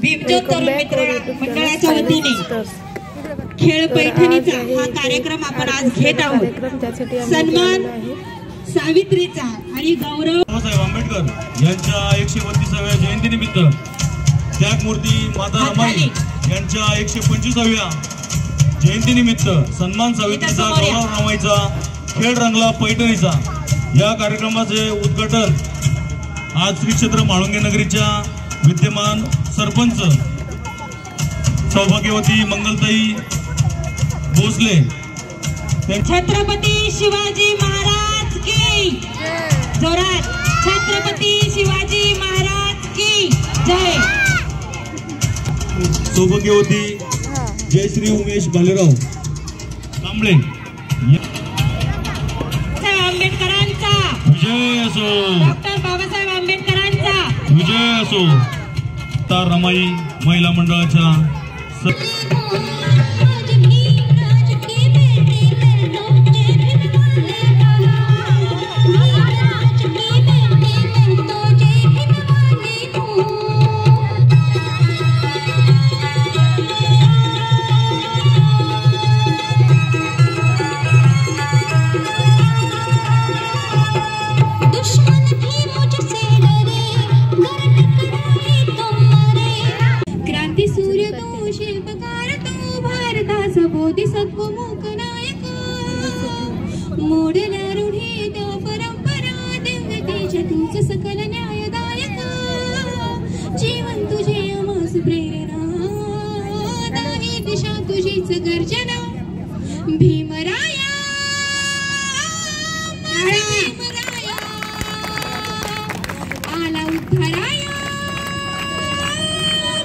भीमज्योत तरुण मित्र मंडळाच्या वतीने खेळ पैठणीचा हा कार्यक्रम आपण आज घेत आहोत। सन्मान सावित्रीचा आणि गौरव बाबासाहेब आंबेडकर यांच्या 132व्या जयंतीनिमित्त त्यागमूर्ती माता रमाई यांच्या 125व्या जयंतीनिमित्त सन्मान सावित्रीचा गौरव रमाईचा खेळ रंगला पैठणीचा या कार्यक्रमाचे उद्घाटन आज श्री क्षेत्र म्हाळुंगे नगरीच्या विद्यमान सरपंच सौभाग्यवती मंगलताई भोसले छत्रपती शिवाजी महाराज की जोरात छत्रपती शिवाजी महाराज की जय। सौभाग्यवती जयश्री उमेश भालेराव कांबळे आंबेडकरांचा विजय असो, डॉक्टर बाबासाहेब आंबेडकरांचा विजय असो। तार रमाई महिला मंडळाच्या बोधिसत्व मूकनायक मोडल्या रूढी त्या परंपरा देवतेच्या तूच सकल न्यायदायक जीवन तुझे अमास प्रेरणा दाही दिशा तुझीच गर्जना भीमराया भीमराया आला उद्धाराया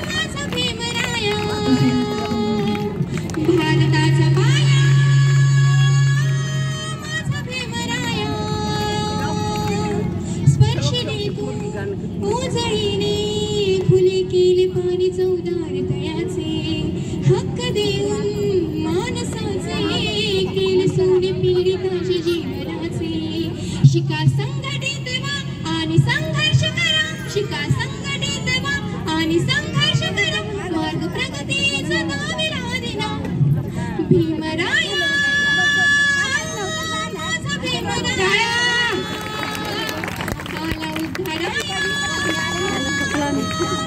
माझा भीमराया भारताचा पाया माझा भीमराया स्पर्शिने तू उजळीने खुले केले पाणी चौदार तळ्याचे हक्क देऊन मानसाचे केले सोने पीडिताचे जीवनाचे शिका संघटित व्हा आणि संघर्ष करा शिका संघटित व्हा आणि संघर्ष करा मार्ग प्रगतीचा दाविला भीमराया माझा भीमराया आला उद्धाराया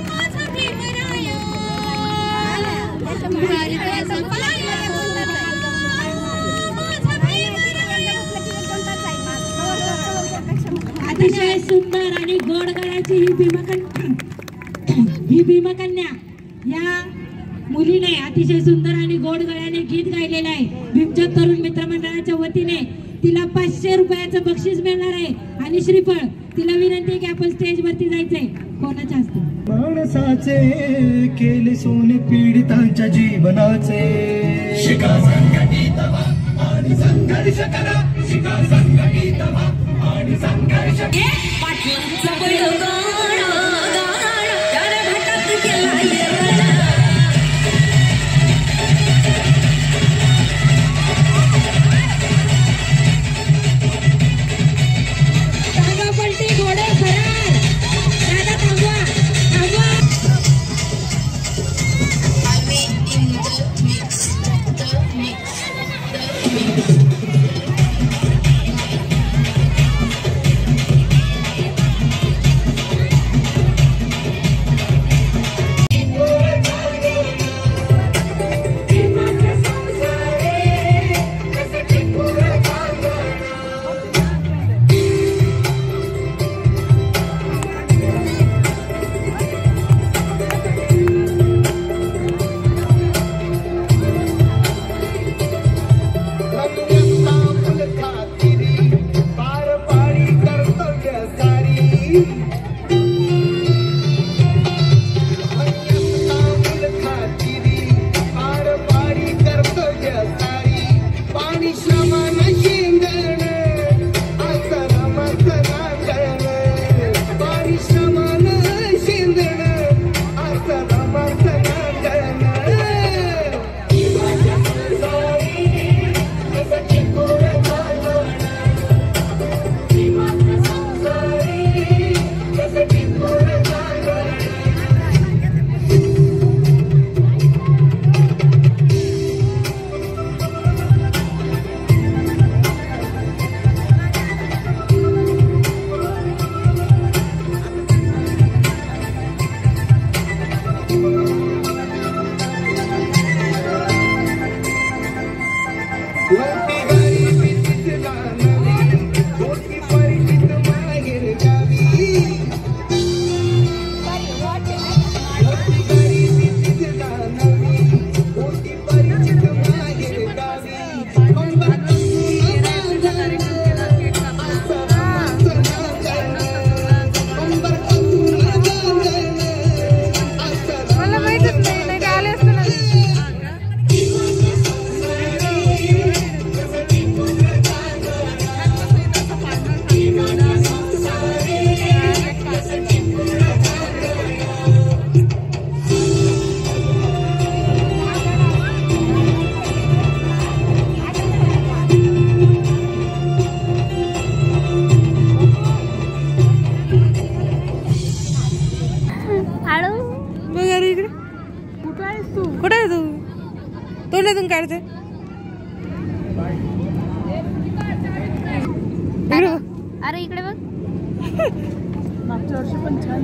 माझा भीमराया भारताचा पाया माझा भीमराया। अतिशय सुंदर आणि गोड गळ्याची ही भीमकन्या या मुलीने अतिशय सुंदर आणि गोड गळ्याने गीत गायलेलं आहे। भीमज्योत तरुण मित्र मंडळाच्या वतीने तिला 500 रुपयाचं बक्षीस मिळणार आहे आणि श्रीफळ। तिला विनंती आहे की आपण स्टेज वरती जायचंय। कोणाच्या हस्ते माणसाचे केले सोने पीडितांच्या जीवनाचे शिका संघटित व्हा आणि संघर्ष करा शिका संघटित व्हा आणि संघर्ष कॅमेऱ्यातून काढते. इकडे बघ. अरे इकडे बघ. मागच्या वर्षी पण छान.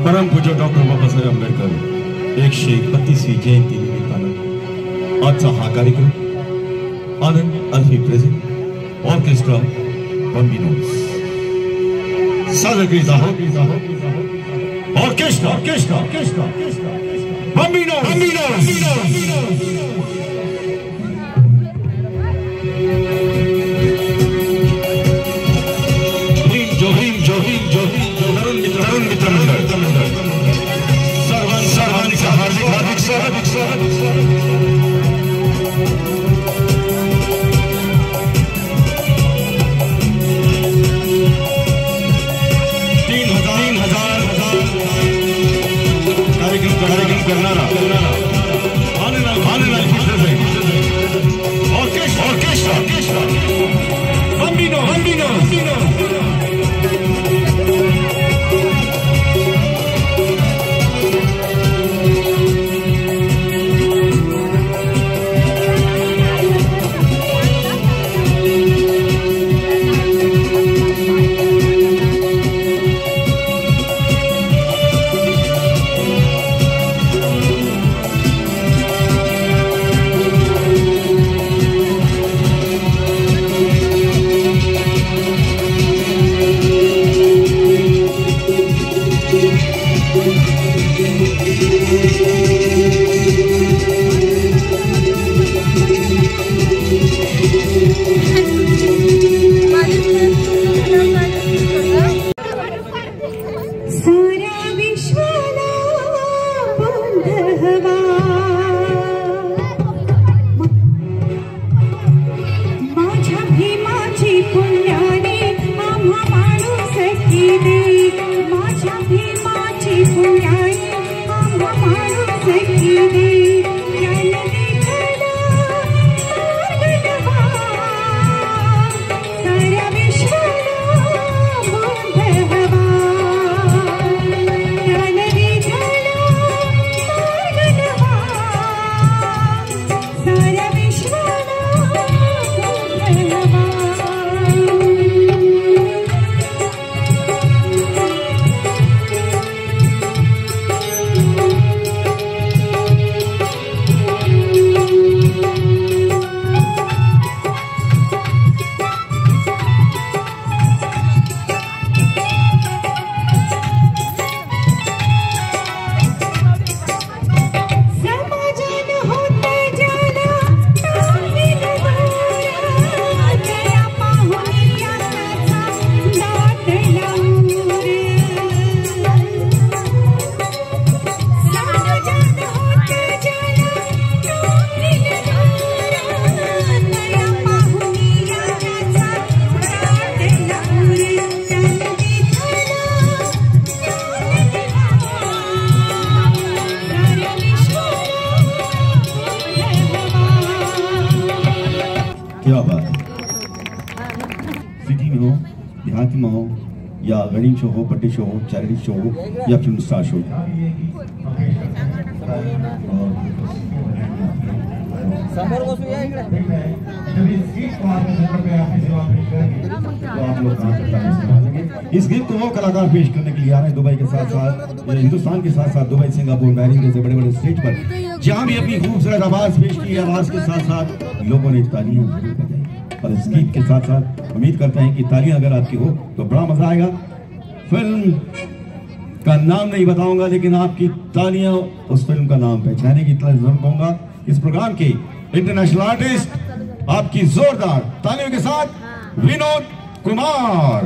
परम पूज्य डॉक्टर बाबासाहेब आंबेडकर 131वी जयंती निमित्तानं आजचा हा कार्यक्रम आनंद अल्फी प्रेझेंट ऑर्केस्ट्रा बंबिनोस सादर करीत आहोत. ऑर्केस्ट्रा बंबिनोस. तरुण मित्र मंडळ सर्वांचं हार्दिक स्वागत. 3000 कार्यक्रम करणारा आनंद ऑर्केस्ट्रा बंबिनोस. क्या बात है। सिटी में हो, देहाती में हो, या वेडिंग शो हो, बर्थडे शो हो, चैरिटी शो हो या फिल्म स्टार शो, इस गीत को वो कलाकार पेश करने के लिए आ रहे हैं दुबई के साथ साथ हिंदुस्तान के साथ साथ दुबई, सिंगापुर, बहरीन जैसे बड़े बड़े स्टेज पर, जहां भी अपनी खूबसूरत आवाज पेश की। आवाज के साथ साथ लोगों ने तालियां जरूर बजाई और इस गीत के साथ साथ उम्मीद करते हैं कि तालियां अगर आपकी हो तो बड़ा मजा आएगा। फिल्म का नाम नहीं बताऊंगा, लेकिन आपकी तालियां उस फिल्म का नाम पहचाने की इतना जरूर कहूंगा। इस प्रोग्राम के इंटरनेशनल आर्टिस्ट आपकी जोरदार तालियों के साथ विनोद कुमार।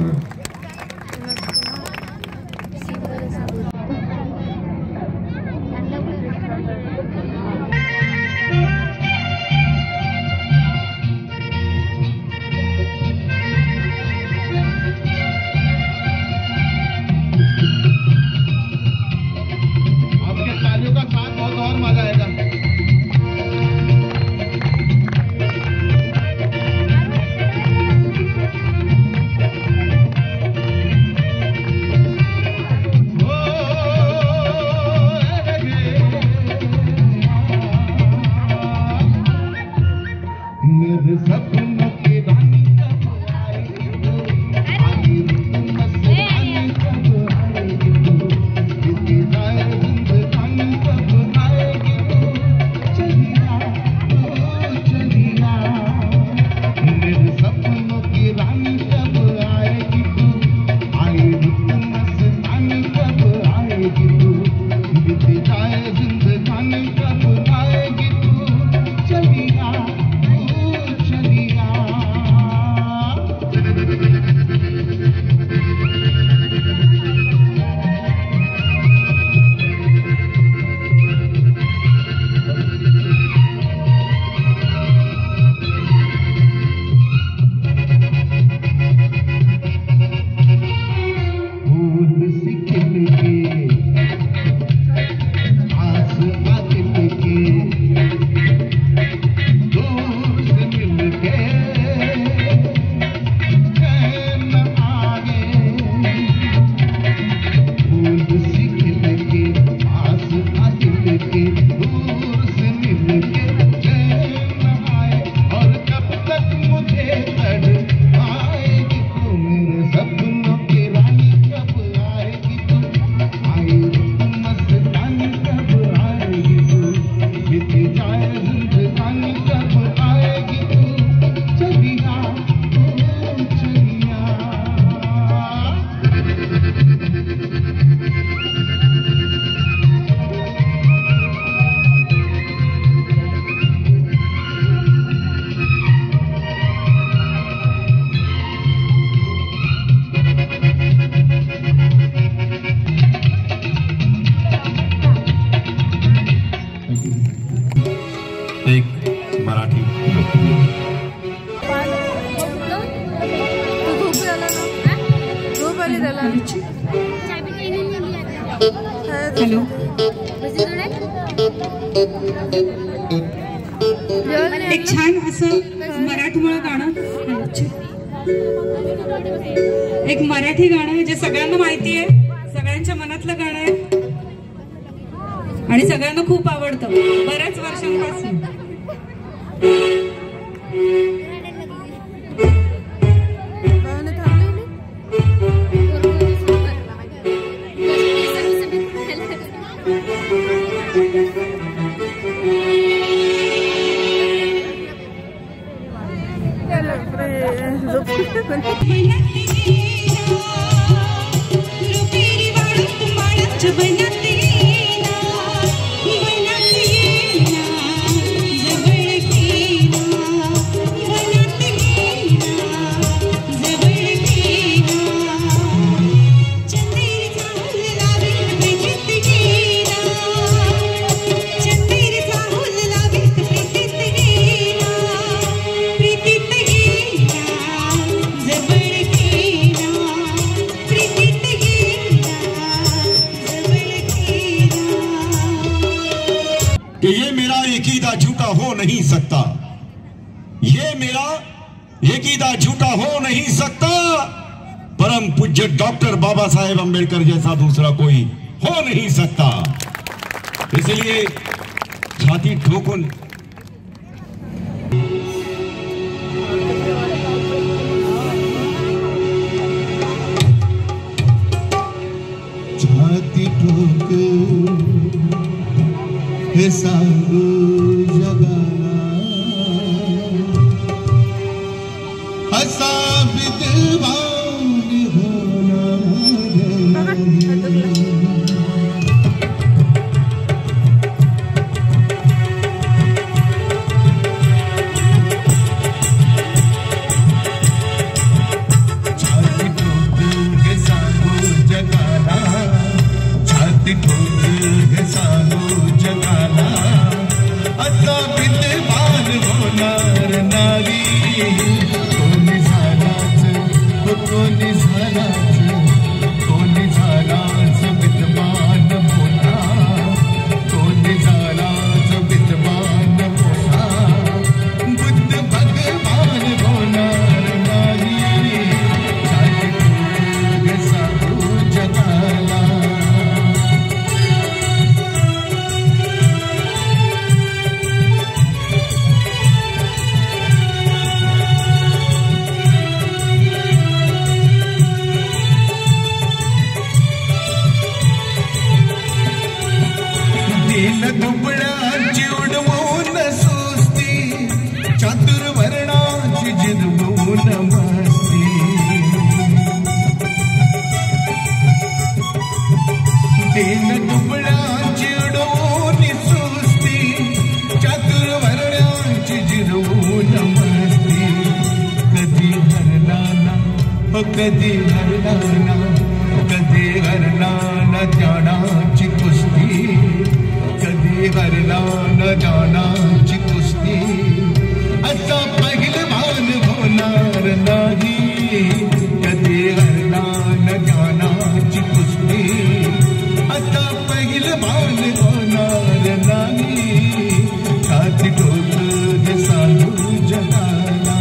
एक मराठी हॅलो एक छान असं मराठमोळं गाणं एक मराठी गाणं जे सगळ्यांना माहिती आहे सगळ्यांच्या मनातलं गाणं आहे आणि सगळ्यांना खूप आवडतं बऱ्याच वर्षांपासून कि ये मेरा अकीदा झूठा हो नहीं सकता, ये मेरा अकीदा झूठा हो नहीं सकता, परम पूज्य डॉक्टर बाबा साहेब अम्बेडकर जैसा दूसरा कोई हो नहीं सकता। इसलिए छाती ठोकुन छाती ठोकुन हे सांगू जगाला असा विद्वान होणार छाती ठोकुन हे सांगू जगाला छाती ठोकुन हे सांगू जगाला आता विद्वान होणार नाही कोणी झालाच कोणी झालाच कोणी झालाच विद्वान मोठा कोणी झालाच विद्वान मोठा बुद्ध भगवान होणार नाही छाती ठोकुन हे सांगू जगाला दीन दुबळाची उडवून सुस्ती चातुर्वर्णाची जिरवून मस्ती दीन दुबळाची उडवून सुस्ती चातुर्वर्णाची जिरवून मस्ती कधी हरला ना कधी हरला ना कधी हरला ना ज्ञानाची कुस्ती कधी हरला न ज्ञानाची कुस्ती आता पहिलवान होणार नाही कधी हरला न ज्ञानाची कुस्ती आता पहिलवान होणार नाही छाती ठोकुन हे सांगू जगाला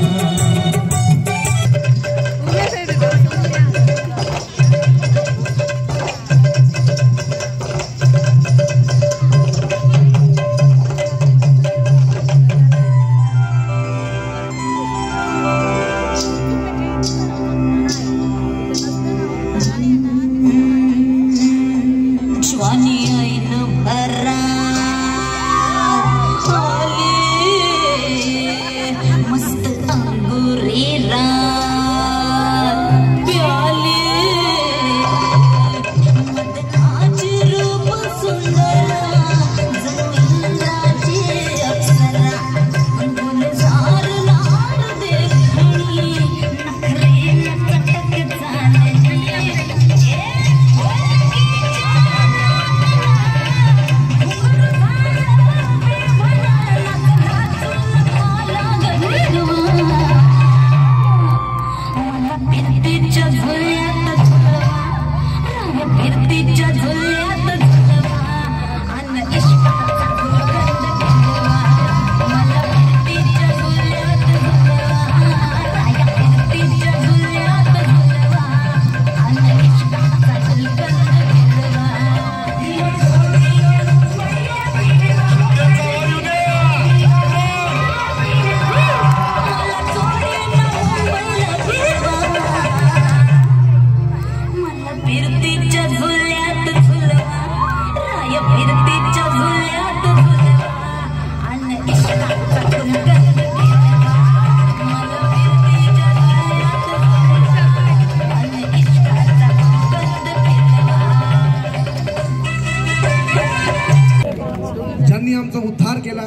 ज्यांनी आमचा उद्धार केला,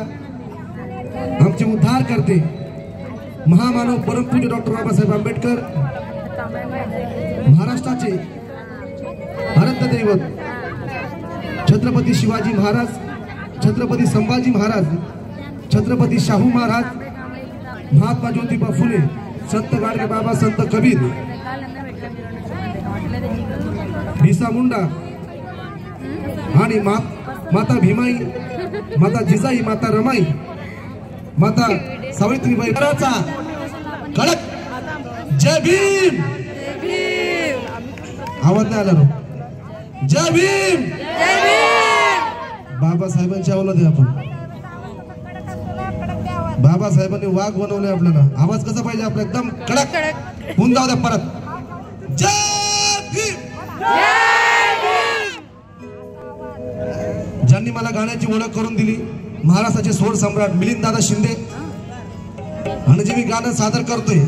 आमचे उद्धार करते महामानव परमपूज्य डॉक्टर बाबासाहेब आंबेडकर, महाराष्ट्राचे आराध्य दैवत छत्रपती शिवाजी महाराज, छत्रपती संभाजी महाराज, छत्रपती शाहू महाराज, महात्मा ज्योतिबा फुले, संत गाडगे बाबा, संत कबीर, बिरसा मुंडा आणि माता भीमाई, माता जिजाई, माता रमाई, माता सावित्रीबाई फुलेचा कडक जय भीम. आवाज नाही आला रो. जय भीम. बाबासाहेबांची औलाद आहे आपण. बाबासाहेबांनी वाघ बनवले आपल्याला. आवाज कसा पाहिजे आपला? एकदम कडक. होऊन जाऊ द्या परत. जय भीम. ज्यांनी मला गाण्याची ओळख करून दिली, महाराष्ट्राचे स्वर सम्राट मिलिंद दादा शिंदे, आणि जे मी गाणं सादर करतोय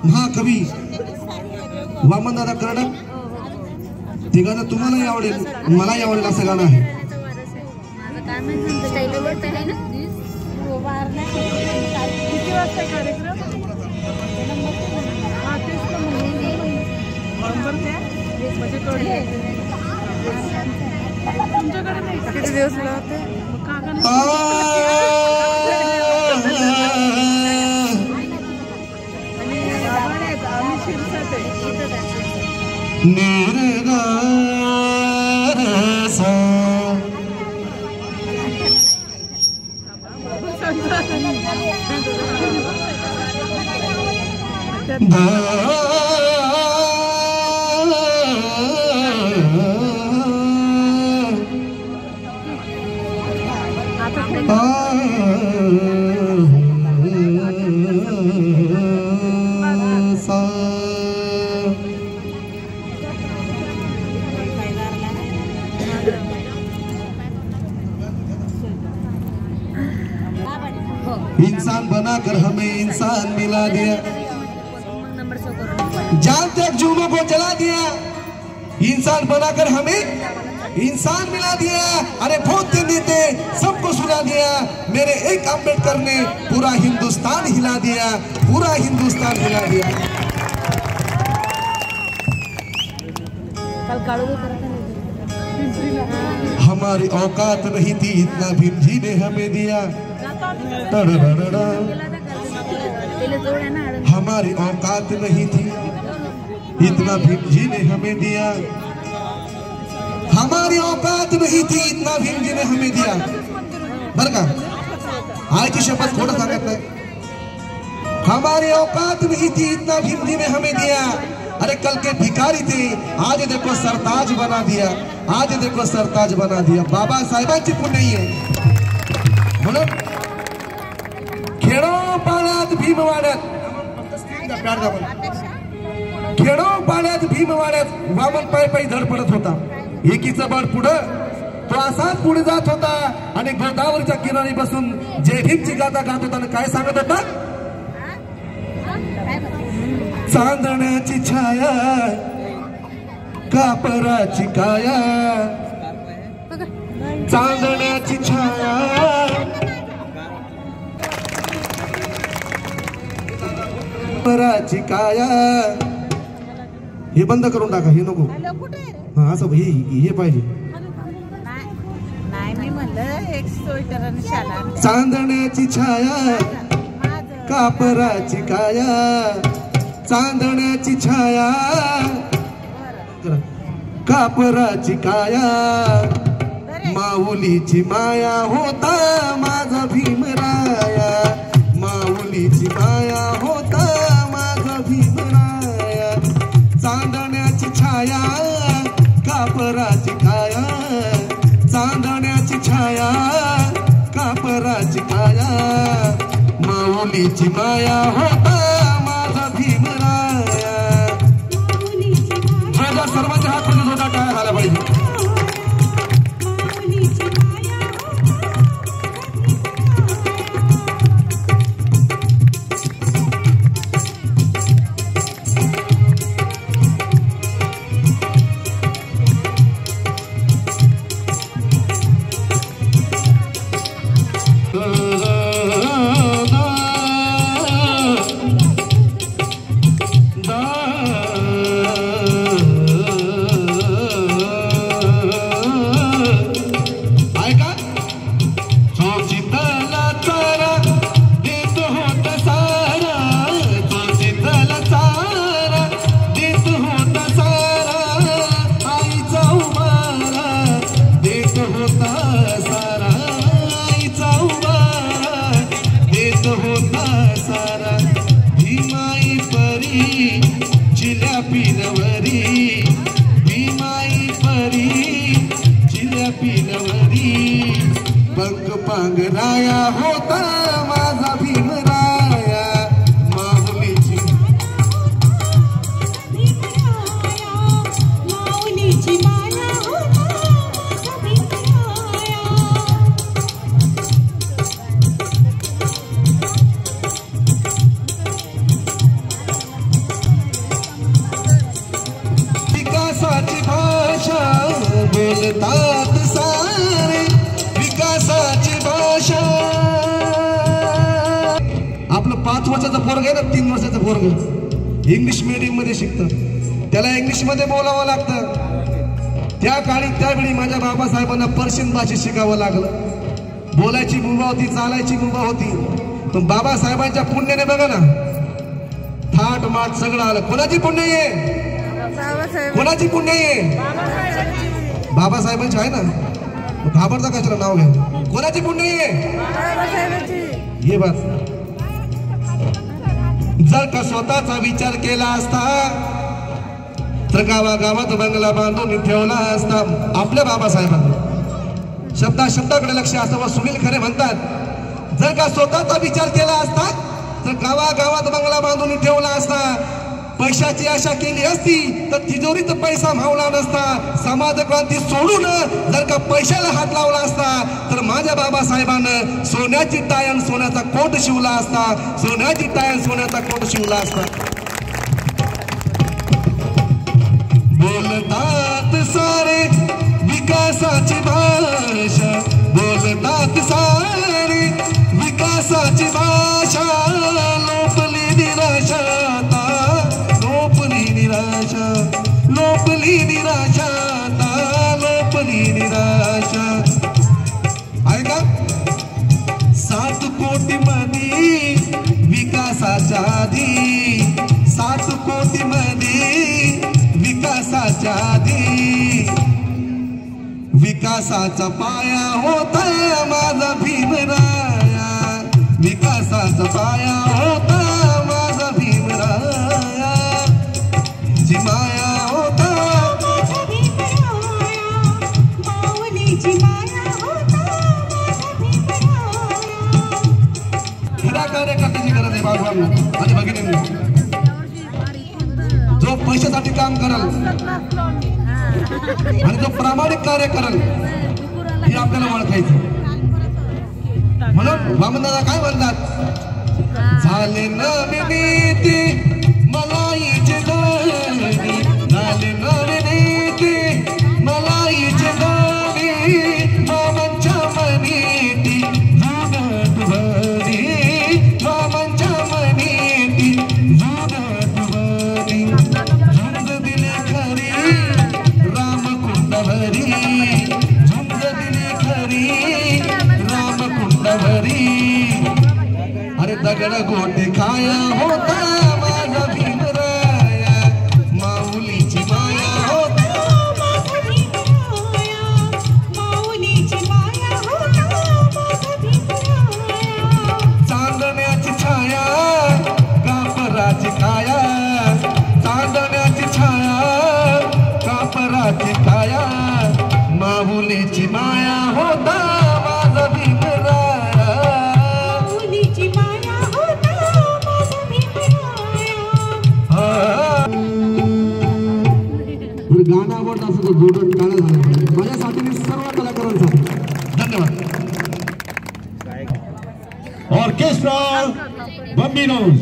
महाकवी वामनदादा कर्डक, ते गाणं तुम्हालाही आवडेल, मलाही आवडेल असं गाणं आहे. किती दिवस लागते? इंसान बनाकर हमें इंसान मिला दिया, जान तक जुल्मों को जला दिया. इंसान बनाकर हमें इंसान मिला दिया. अरे बहुत देते सबको सुना दिया. मेरे एक अम्बेडकर ने पूरा हिंदुस्तान हिला दिया, पूरा हिंदुस्तान हिला दिया. हमारी औकात नहीं थी इतना भीम जी ने हमें दिया. हमारी औकात नहीं थी इतना भीम जी ने हमें दिया. हमारी औकात नहीं थी इतना भीम जी ने हमें दिया. बर का आज की शपथ थोड़ा सांगत नाही. हमारी औकात नहीं थी इतना भीम जी ने हमें दिया. अरे कल के भिखारी थे, आज देखो सरताज बना दिया. आज देखो सरताज बना दिया. बाबा साहेबांची पुण्य आहे म्हणून खेडो पाण्यात भीम वाड्यात, खेडो पाण्यात भीम वाड्यात वामन पाय पायी धडपडत होता. एकीचा बळ पुढं, तो असाच पुढे जात होता आणि गोदावरीच्या किनारी बसून जय भीमची गाथा गात होता. आणि काय सांगत होता? चांदण्याची छाया, कापराची काया, चांदण्याची छाया, कापराची काया. हे बंद करून टाका, हे नको. हा असं हे पाहिजे. चांदण्याची छाया, कापराची काया, चांदण्याची छाया, कापराची काया. माऊलीची माया होता माझा भीमराया, माऊलीची माया होता माझा भीमराया. चांदण्याची छाया, कापराची काया, चांदण्याची छाया, कापराची काया. माऊलीची माया होता माझा भीमराया. सर्वांच्या हात मध्ये जोडा काय झाला पाहिजे. माहीत होता सारा भीमाई परी चिल्या पिनवरी भीमाई परी चिल्या पिनवरी पंख पांघराया होता माझा भीमराया माऊलीची माऊलीची माया होता माझा भीमराया विकासाची भाषा बोलतात सारे विकासाची भाषा आपलं 5 वर्षाचं पोरग आहे ना 3 वर्षाचं पोरग इंग्लिश मीडियम मध्ये शिकतं त्याला इंग्लिश मध्ये बोलावं लागतं त्या काळी त्यावेळी माझ्या बाबासाहेबांना पर्शियन भाषेत शिकावं लागलं बोलायची मुभा होती चालायची मुभा होती पण बाबासाहेबांच्या पुण्याने बघा ना थाट माट सगळं आलं कोणाची पुण्य आहे कोणाची पुण्य आहे बाबासाहेबांची आहे ना घाबरता कशाला नाव घ्या कोणाची पुण्य आहे ये बात जर का स्वतःचा विचार केला असता तर गावागावात बंगला बांधून ठेवला असता आपल्या बाबासाहेबांना शब्दाकडे लक्ष असावं सुनील खरे म्हणतात जर का स्वतःचा विचार केला असता तर गावागावात बंगला बांधून ठेवला असता पैशाची आशा केली असती तर तिजोरीत पैसा मावला नसता समाज क्रांती सोडून जर का पैशाला हात लावला असता तर माझ्या बाबासाहेबांना सोन्याची टायन सोन्याचा कोट शिवला असता सोन्याची टायन सोन्याचा कोट शिवला असता बोलतात सारे विकासाची भाषा बोलतात सारे विकासाची भाषा लोपली निराशा लोपली निराशा लोपली निराशा आहे का 7 कोटी मध्ये विकासाच्या आधी 7 कोटी मध्ये विकासाच्या आधी विकासाचा पाया होता माझा भीमराया विकासाचा पाया होता माझा भीमराया जी माया होता माझा भीमराया माऊलीची माया होता माझा भीमराया खऱ्या कार्यकर्त्याची गरज आहे बाजूला आणि भगिनींनी जो पैशासाठी काम करल आणि जो प्रामाणिक कार्य करल हे आपल्याला ओळखायचं म्हणून वामनदादा काय म्हणतात झाले नवनीती मलाईचे दाणी झाले नवनीती मलाईचे दाणी मामांच्या मनीती जुगट भरी मामांच्या मनीती जुगट भरी झुंज दिले खरी रामकुंडवरी झुंज दिले खरी रामकुंडवरी अरे दगड गोटे खाया होता माझा भीमराया माऊलीची माया होता माझा भीमराया माऊलीची माया होता माझा भीमराया चांदण्याची छाया कापराची काया चांदण्याची छाया कापराची काया माऊलीची माया होता माझा भीमराया माऊलीची माया होता माझा भीमराया गाणं आवडतं असं तर जोडून गाणं झालं पाहिजे माझ्यासाठी आणि सर्व कलाकारांसाठी धन्यवाद ऑर्केस्ट्रा बम्बिनोज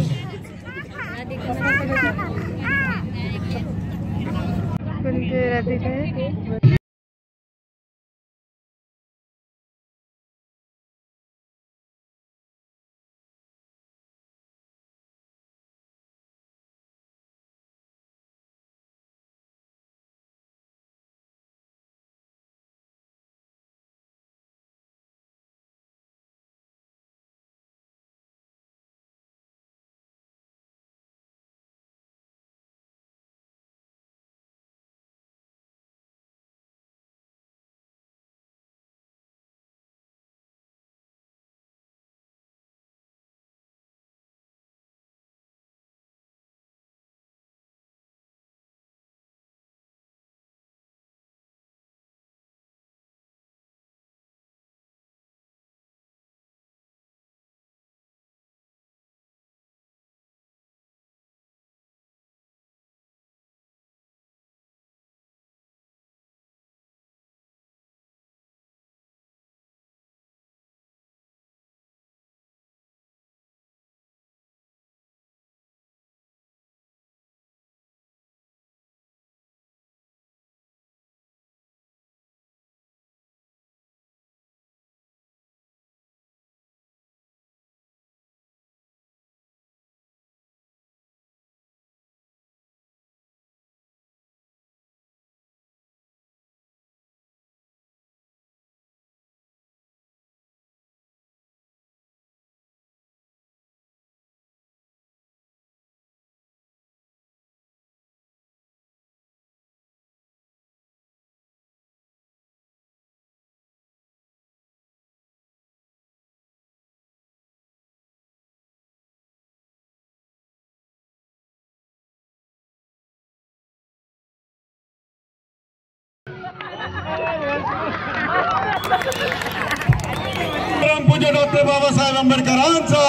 पूज्य डॉक्टर बाबासाहेब आंबेडकरांचा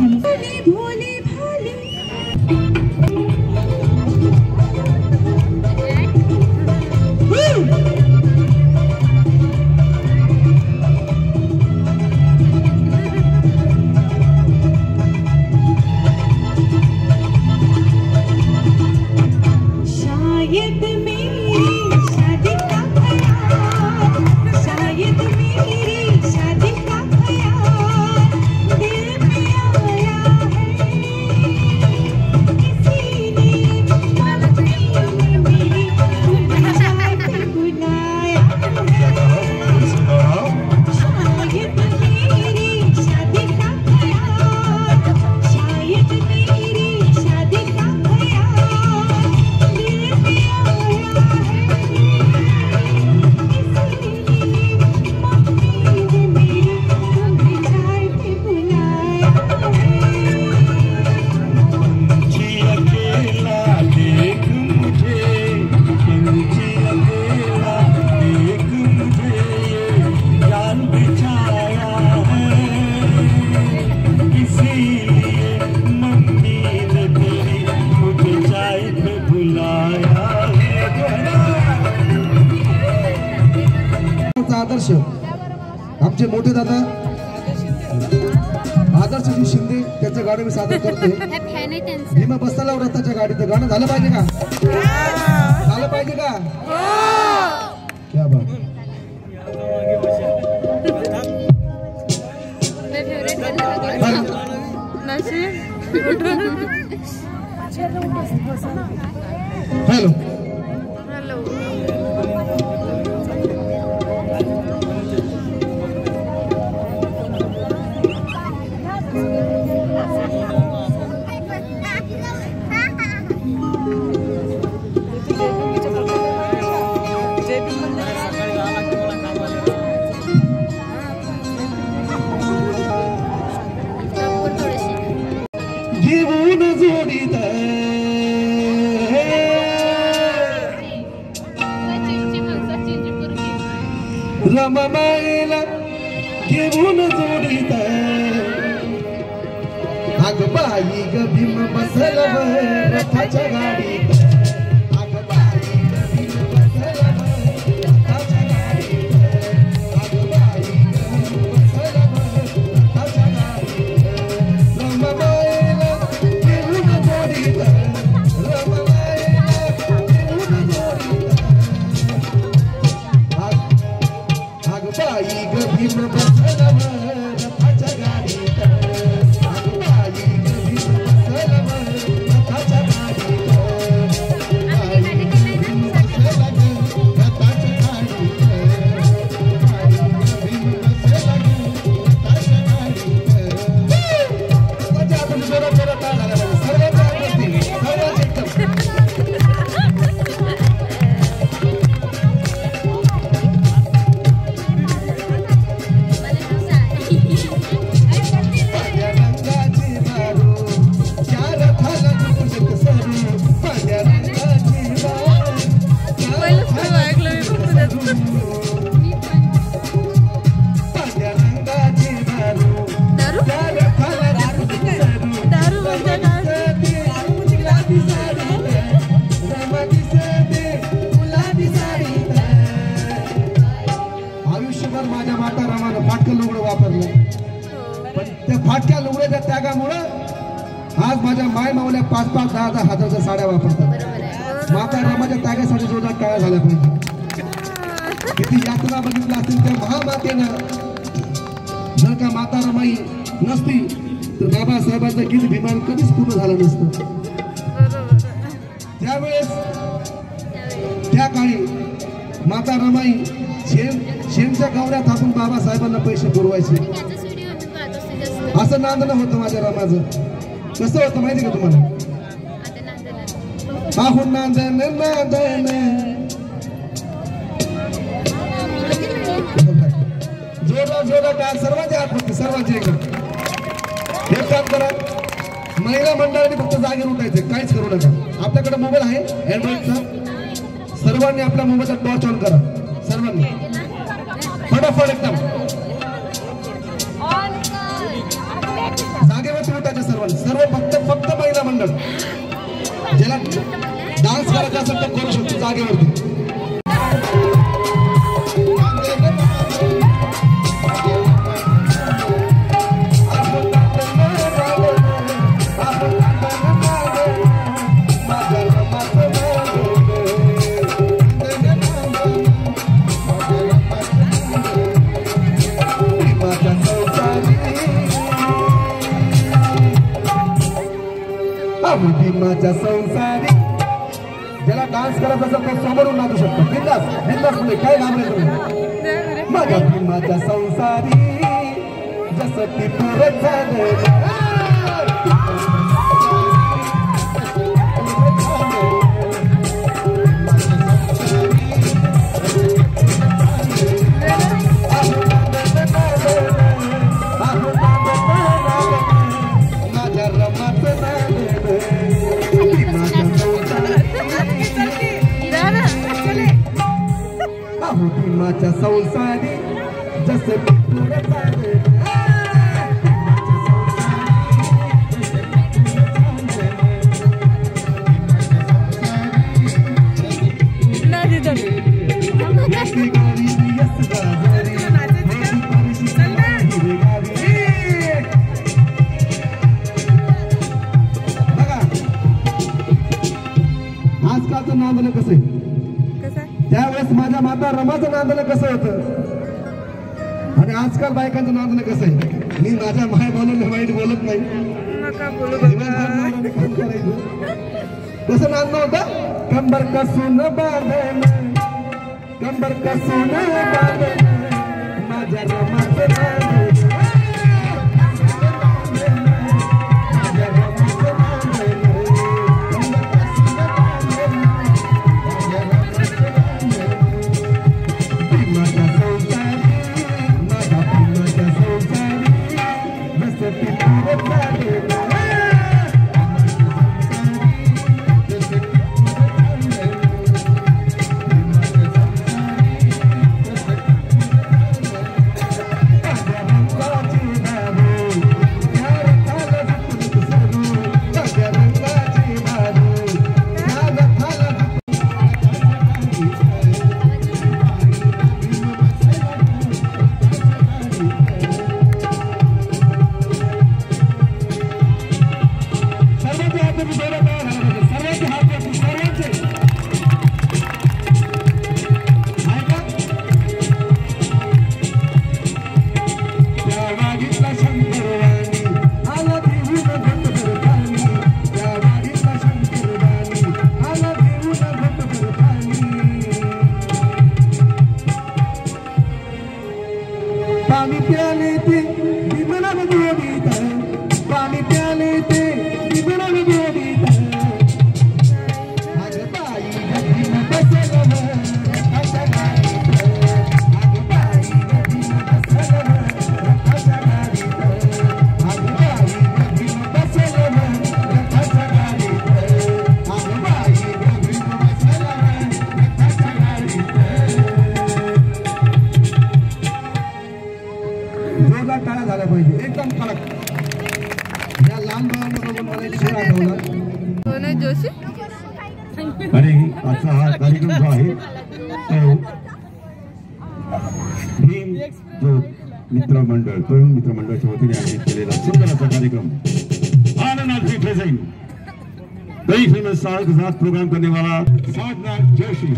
भोले भोले भाले शायद मेरी शादी का ख्याल शायद मेरी शादी का ख्याल दिल में आया है इसीलिए मम्मी ने मेरी तुम्हें शायद बुलाया शायद मेरी शादी का ख्याल शायद मेरी शादी का ख्याल दिल में आया है इसीलिए मम्मी ने मेरी तुम्हें शायद बुलाया जी अकेला देख मुझे जी अकेला देख मुझे ये जान बिछाया है इसीलिए मम्मी ने तेरी मुझे चाय पे बुलाया है आदर्श आमचे मोठे दादा आदर्शजी शिंदे त्याचं गाणं मी सादर करतोय भीमा बसताला रथाच्या गाडीचं गाणं झालं पाहिजे का झालं पाहिजे का क्या बात हॅलो जीवन जोडीत रमाबाईला घेऊन जोडीत अग बाई ग भीम बसल रथाच्या गाडीत अग बाई ग भीम बसल रथाच्या गाडीत अग बाई ग भीम बसल रथाच्या गाडीत रमाबाईला घेऊन जोडीत रमाबाईला घेऊन जोडीत अग बाई ग भीम बसल रथाच्या गाडीत अग बाई ग भीम बसल रथाच्या गाडीत बाई ग भीम बसल रथाच्या गाडीत बाई ग भीम बसल रथाच्या गाडीत त्याच्या आपण जोरात जोरात टाळ्या झाल्या पाहिजे सर्वांच्या आकृती सर्वांच्या एकदम पांढऱ्या रंगाची मारू त्या रथाला झुकझुक सरू पांढऱ्या रंगाची मारू त्या रथाला झुकझुक सरू पांढऱ्या रंगाची मारू त्या रथाला झुकझुक सरू गुलाबी साडीत रमा दिसते गुलाबी साडीत आयुष्यभर माझ्या माता रामानं फाटकं लुगडं वापरलं पण त्या फाटक्या लुगड्याच्या त्यागामुळं आज माझ्या माय मावल्या 5-5, 10-10 हजाराच्या साड्या वापरतात माता रामाच्या त्यागासाठी जोरात टाळ्या झाल्या पाहिजे किती यातना बघितल्या असतील त्या महामातेनं जर का माता रमाई नसती तर बाबासाहेबांचं गीत भीमान कधीच पूर्ण झालं नसतं त्यावेळेस त्या काळी माता रमाई शेणच्या गावऱ्या थापून बाबासाहेबांना पैसे पुरवायचे असं नांदणं होतं माझ्या रमाचं कसं होतं माहिती का तुम्हाला पाहून नांदन नांदन जोरा जोरा टाळ सर्वांच्या हात होती सर्वांच्या एक काम करा महिला मंडळाने फक्त जागेवर उठायचं, काहीच करू नका. आपल्याकडे मोबाईल आहे अँड्रॉइडचा, सर्वांनी आपल्या मोबाईलचा टॉर्च ऑन करा. सर्वांनी फटाफट एकदम जागेवर उठायचं सर्वांनी. फक्त महिला मंडळ ज्याला डान्स करायचा असेल तर करू शकतो जागेवरती. माझ्या संसारी ज्याला डान्स करायचा असेल तर समोरून नाचू शकतो. बिंदास म्हणजे काय घाबरे तुम्ही. माझ्या भीमाच्या संसारी जसं ती पुरत झालं. भीमाच्या संसारी जसं पुरत झालं. आजकालचं नांदणं कसं आहे, त्यावेळेस माझ्या माता रमाचं नांदणं कसं होतं आणि आजकाल बायकांचं नांदणं कसं आहे. मी माझ्या माय बोलून वाईट बोलत नाही. कसं नांदणं होतं, कंबर कसून बांधण, कंबर कसून बांधण माझ्या रमाचं नांदण. पानी प्याले थे बिमला में गोदी था, पानी प्याले थे बिमला में गोदी था. आगे बाई गद्दी में बसलवा अच्छा गाड़ी था, आगे बाई गद्दी में बसलवा अच्छा गाड़ी था, आगे बाई गद्दी में बसलवा अच्छा गाड़ी था, आगे बाई गद्दी में बसलवा अच्छा गाड़ी था. जोरदार टाळ्या झाल्या पाहिजे, एकदम कडक. या लहान मुलांना बघून मला एक शेर आठवला. कोण आहे जोशी? आणि आजचा हा कार्यक्रम जो आहे तो भीम जो मित्रमंडळ, तरुण मित्रमंडळाच्या वतीने आयोजित केलेला सुंदर असा कार्यक्रम आनंद प्रेजेंट कई फिल्म स्टार के साथ प्रोग्राम करने वाला साधना जोशी.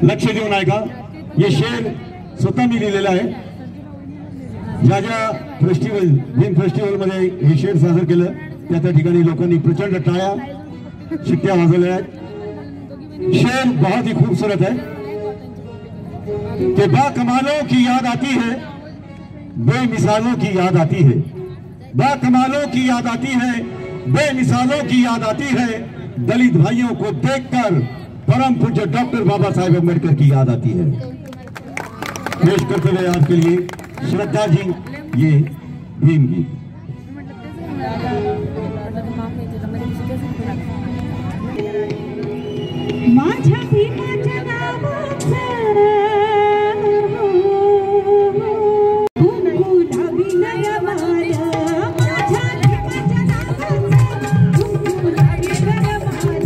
लक्ष देऊन ऐका. हे शेर स्वतः मी लिहिलेलं आहे. ज्या ज्या फेस्टिवल फिल्म फेस्टिवल मध्ये हे शेर सादर केलं त्या ठिकाणी लोकांनी प्रचंड टाळ्या शिट्ट्या वाजवल्या आहेत. शेर बहुत ही खूबसूरत है कि बाकमालों की याद आती है, बेमिसालों की याद आती है. बाकमालों की याद आती है, बेमिसालों की याद आती है. दलित भाइयों को देखकर परम पूज्य डॉक्टर बाबा साहेब अम्बेडकर की याद आती है. पेश करते हुए आपके लिए श्रद्धा जी ये भीम गीत. माझ्या भीमाच्या नावाचं गुलाबी नयमान, माझ्या भीमाच्या नावाचं गुलाबी नयमान,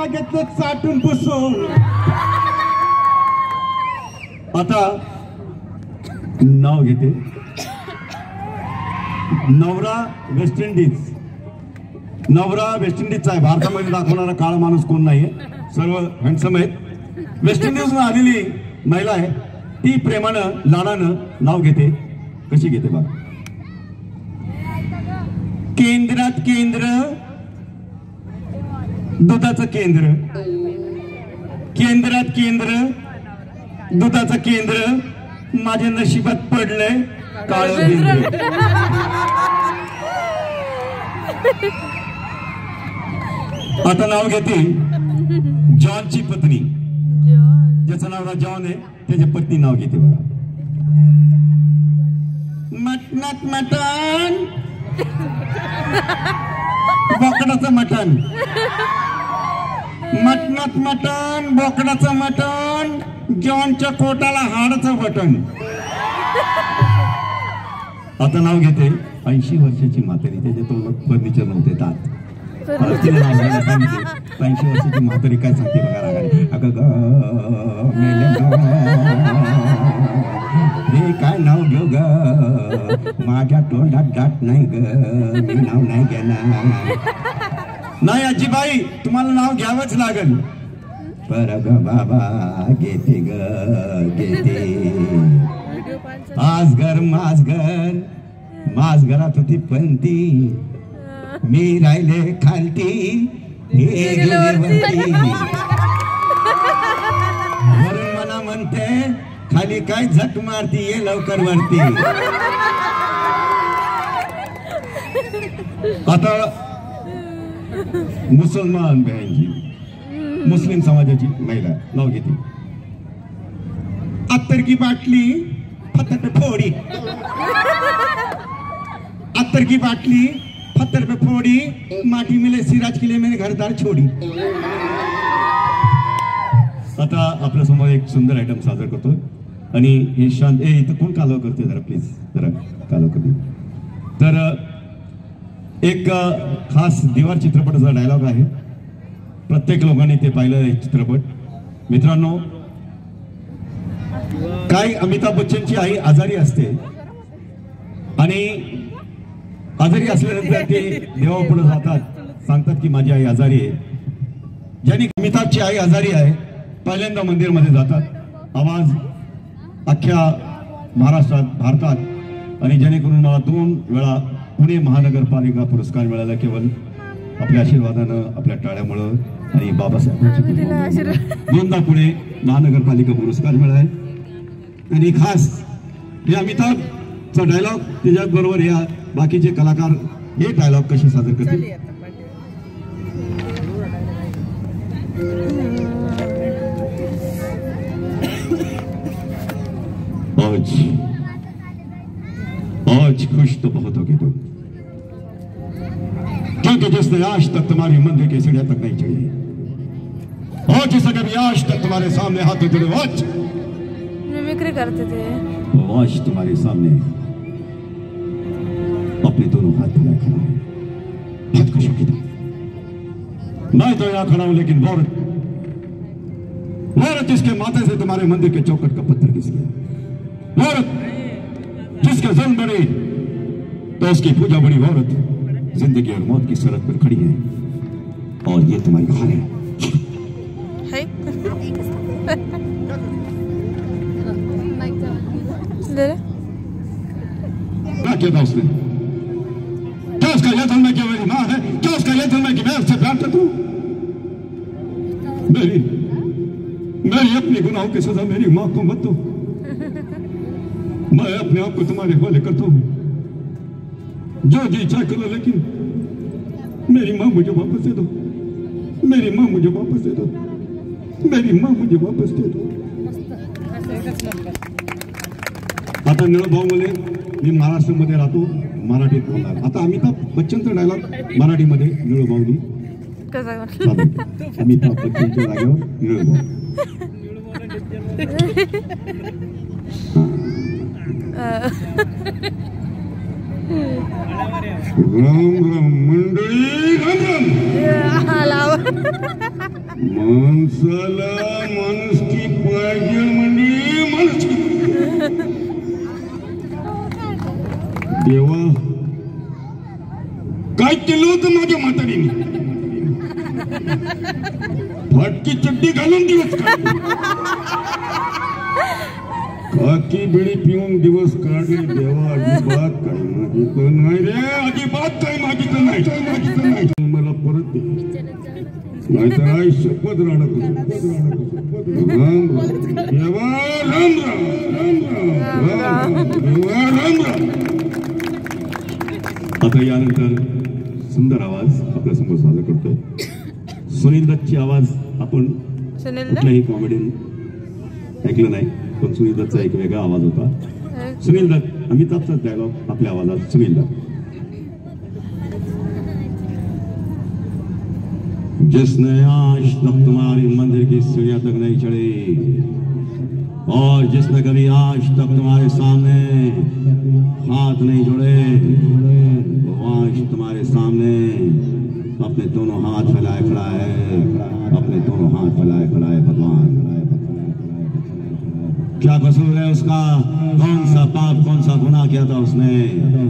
घेतलं चाटून पुसून. आता नाव घेते. नवरा वेस्ट इंडिज. नवरा वेस्ट इंडिजचा आहे. भारतामध्ये दाखवणारा काळा माणूस कोण नाहीये. सर्व हँडसम आहेत. वेस्ट इंडिजहून आलेली महिला आहे. ती प्रेमानं लाडानं नाव घेते. कशी घेते बघा. केंद्रात केंद्र, दुधाचं केंद्र. केंद्रात केंद्र, दुधाचं केंद्र. माझ्या नशिबात पडलंय काळं केंद्र. आता नाव घेते जॉनची पत्नी. ज्याचं नाव जॉन आहे त्याच्या पत्नी नाव घेते बघा. मटणात मटण, बोकडाचं मटण. मटणात मटण, बोकडाचं मटण, जॉनच्या पोटाला हाडाचं बटन. आता नाव घेते 80 वर्षाची म्हातारी. त्याच्या तोंडात फर्निचर नव्हते दात. 80 वर्षाची म्हातारी काय सांगते बघा रागाने. हे काय नाव घेऊ ग, माझ्या तोंडात दात नाही ग, मी नाव नाही घेणार. नाही आजीबाई, तुम्हाला नाव घ्यावंच लागेल. परग बाबा घेते ग घेते. आज घर माझ घरात होती पंती, मी राहिले खालती हे गेले वरती. वरून मला म्हणते खाली काय झक मारती, ये लवकर वरती. आता मुसलमान बहनजी, मुस्लिम समाजाची महिला नाव घेते. अत्तर की बाटली पत्थर पे फोड़ी, अत्तर की बाटली पत्थर पे फोड़ी, माटी मिले सिराज के लिए मैंने घरदार छोड़ी. आता आपल्या समोर एक सुंदर आयटम सादर करतो आणि हे शांत इथं कोण कालव करते जरा प्लीज, जरा कालव करते. तर एक खास दिवार चित्रपटाचा डायलॉग आहे, प्रत्येक लोकांनी ते पाहिलं चित्रपट. मित्रांनो, काय अमिताभ बच्चनची आई आजारी असते आणि आजारी असल्यानंतर ते देवापुढे जातात, सांगतात की माझी आई आजारी आहे. ज्यांनी अमिताभची आई आजारी आहे पहिल्यांदा मंदिरमध्ये जातात, आवाज अख्ख्या महाराष्ट्रात भारतात. आणि जेणेकरून मला 2 वेळा पुणे महानगरपालिका पुरस्कार मिळाला, केवळ आपल्या आशीर्वादानं, आपल्या टाळ्यामुळं आणि बाबासाहेबांच्या 2दा पुणे महानगरपालिका पुरस्कार मिळाला. आणि खास हे अमिताभचा डायलॉग, त्याच्याबरोबर या बाकीचे कलाकार हे डायलॉग कसे सादर करतील. आज खुश तो बहुत होगी तुम, क्योंकि जिसने आज तक तुम्हारी मंदिर की सीढ़ियां तक नहीं चढ़ी, और जिसने कभी आज तक तुम्हारे सामने हाथ जोड़े, आज मिमिक्री करते थे, आज तुम्हारे सामने अपने दोनों हाथ फैलाए खड़ा है. बहुत खुश होगी तुम. मैं तो यहाँ खड़ा हूं, लेकिन औरत जिसके माथे से तुम्हारे मंदिर के चौखट का पत्थर घिस गया, औरत जिसके जुल्म बड़ी तो उसकी पूजा बड़ी, औरत जिंदगी और मौत की सरहद पर खड़ी है, और ये तुम्हारी हार है. क्या किया था उसने? क्या उसका यह जुल्म है कि मेरी माँ है? क्या उसका यह जुल्म है कि मैं उससे प्यार करता हूं? मेरी अपनी गुनाहों की सजा मेरी माँ को मत दो. मैं अपने आप को तुम्हारे हवाले करता हूं, जो जी चाहे करो, लेकिन मेरी माँ मुझे वापस दे दो. मेरी माँ मुझे वापस दे दो. मेरी माँ मुझे वापस दे दो. आता निळभाऊमध्ये मी महाराष्ट्रामध्ये राहतो, मराठीत बोलणार. आता अमिताभ बच्चनचा डायलॉग मराठीमध्ये निळभाऊनी अमिताभ बच्चनच्या जागेवर निळभाऊ. राम राम मंडळी, राम राम. माणसाला माणुसकी पाहिजे म्हणजे माणुसकी. देवा, काय केलं होतं माझ्या म्हातारीने? फाटकी चड्डी घालून दिवस काकी बिडी पिऊन दिवस काढले. देवा, अजिबात काय माझी तर नाही रे, अजिबात काय माझी तर नाही. मला परत दे, नाहीतर आई शपथ राहणार. राम राम देवा, राम राम, राम राम देवा, राम राम. आता यानंतर सुंदर आवाज आपल्या समोर सादर करतोय. सुनील दत्तची आवाज आपण कुठल्याही कॉमेडीन ऐकलं नाही, पण सुनील दत्तचा एक वेगळा आवाज होता. सुनील दत्त, अमिताभचा डायलॉग आपल्या आवाजात. सुनील दत्त. जिसने आज तक तुम्हारी मंदिर की सीढ़ियां तक नहीं चढ़ी, और जिसने कभी आज तक तुम्हारे सामने हाथ नहीं जोड़े, वो आज तुम्हारे सामने अपने दोनों हाथ फैलाए खड़ा है. अपने दोनों हाथ फैलाए खड़ा है. भगवान, क्या कसूर है उसका? कौन सा पाप, कौन सा गुनाह किया था उसने?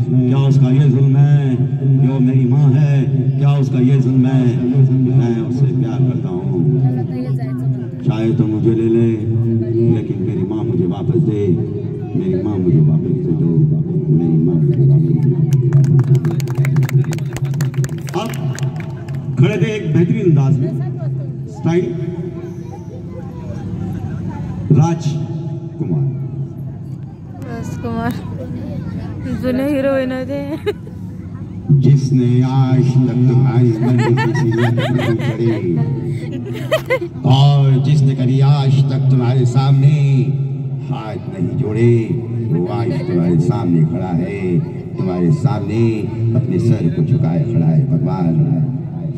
क्या उसका ये जुल्म है कि वो मेरी माँ है? क्या उसका ये जुल्म है मैं उससे प्यार करता हूँ? चाहे तो मुझे ले ले, लेकिन मेरी माँ मुझे वापस दे, मेरी माँ मुझे वापस दे दो, मेरी माँ मुझे वापस दे। अब खड़े थे एक बेहतरीन अंदाज में, स्टाइल राजकुमार। राजकुमार जुने हिरोईन होते। जिसने आज तक तुम्हारी मंदिर की सीढ़ियां नहीं चढ़ी, और जिसने कभी आज तक तुम्हारे सामने हाथ नहीं जोड़े, वो आज तुम्हारे सामने खड़ा है, तुम्हारे सामने अपने सर को झुकाए खड़ा है। भगवान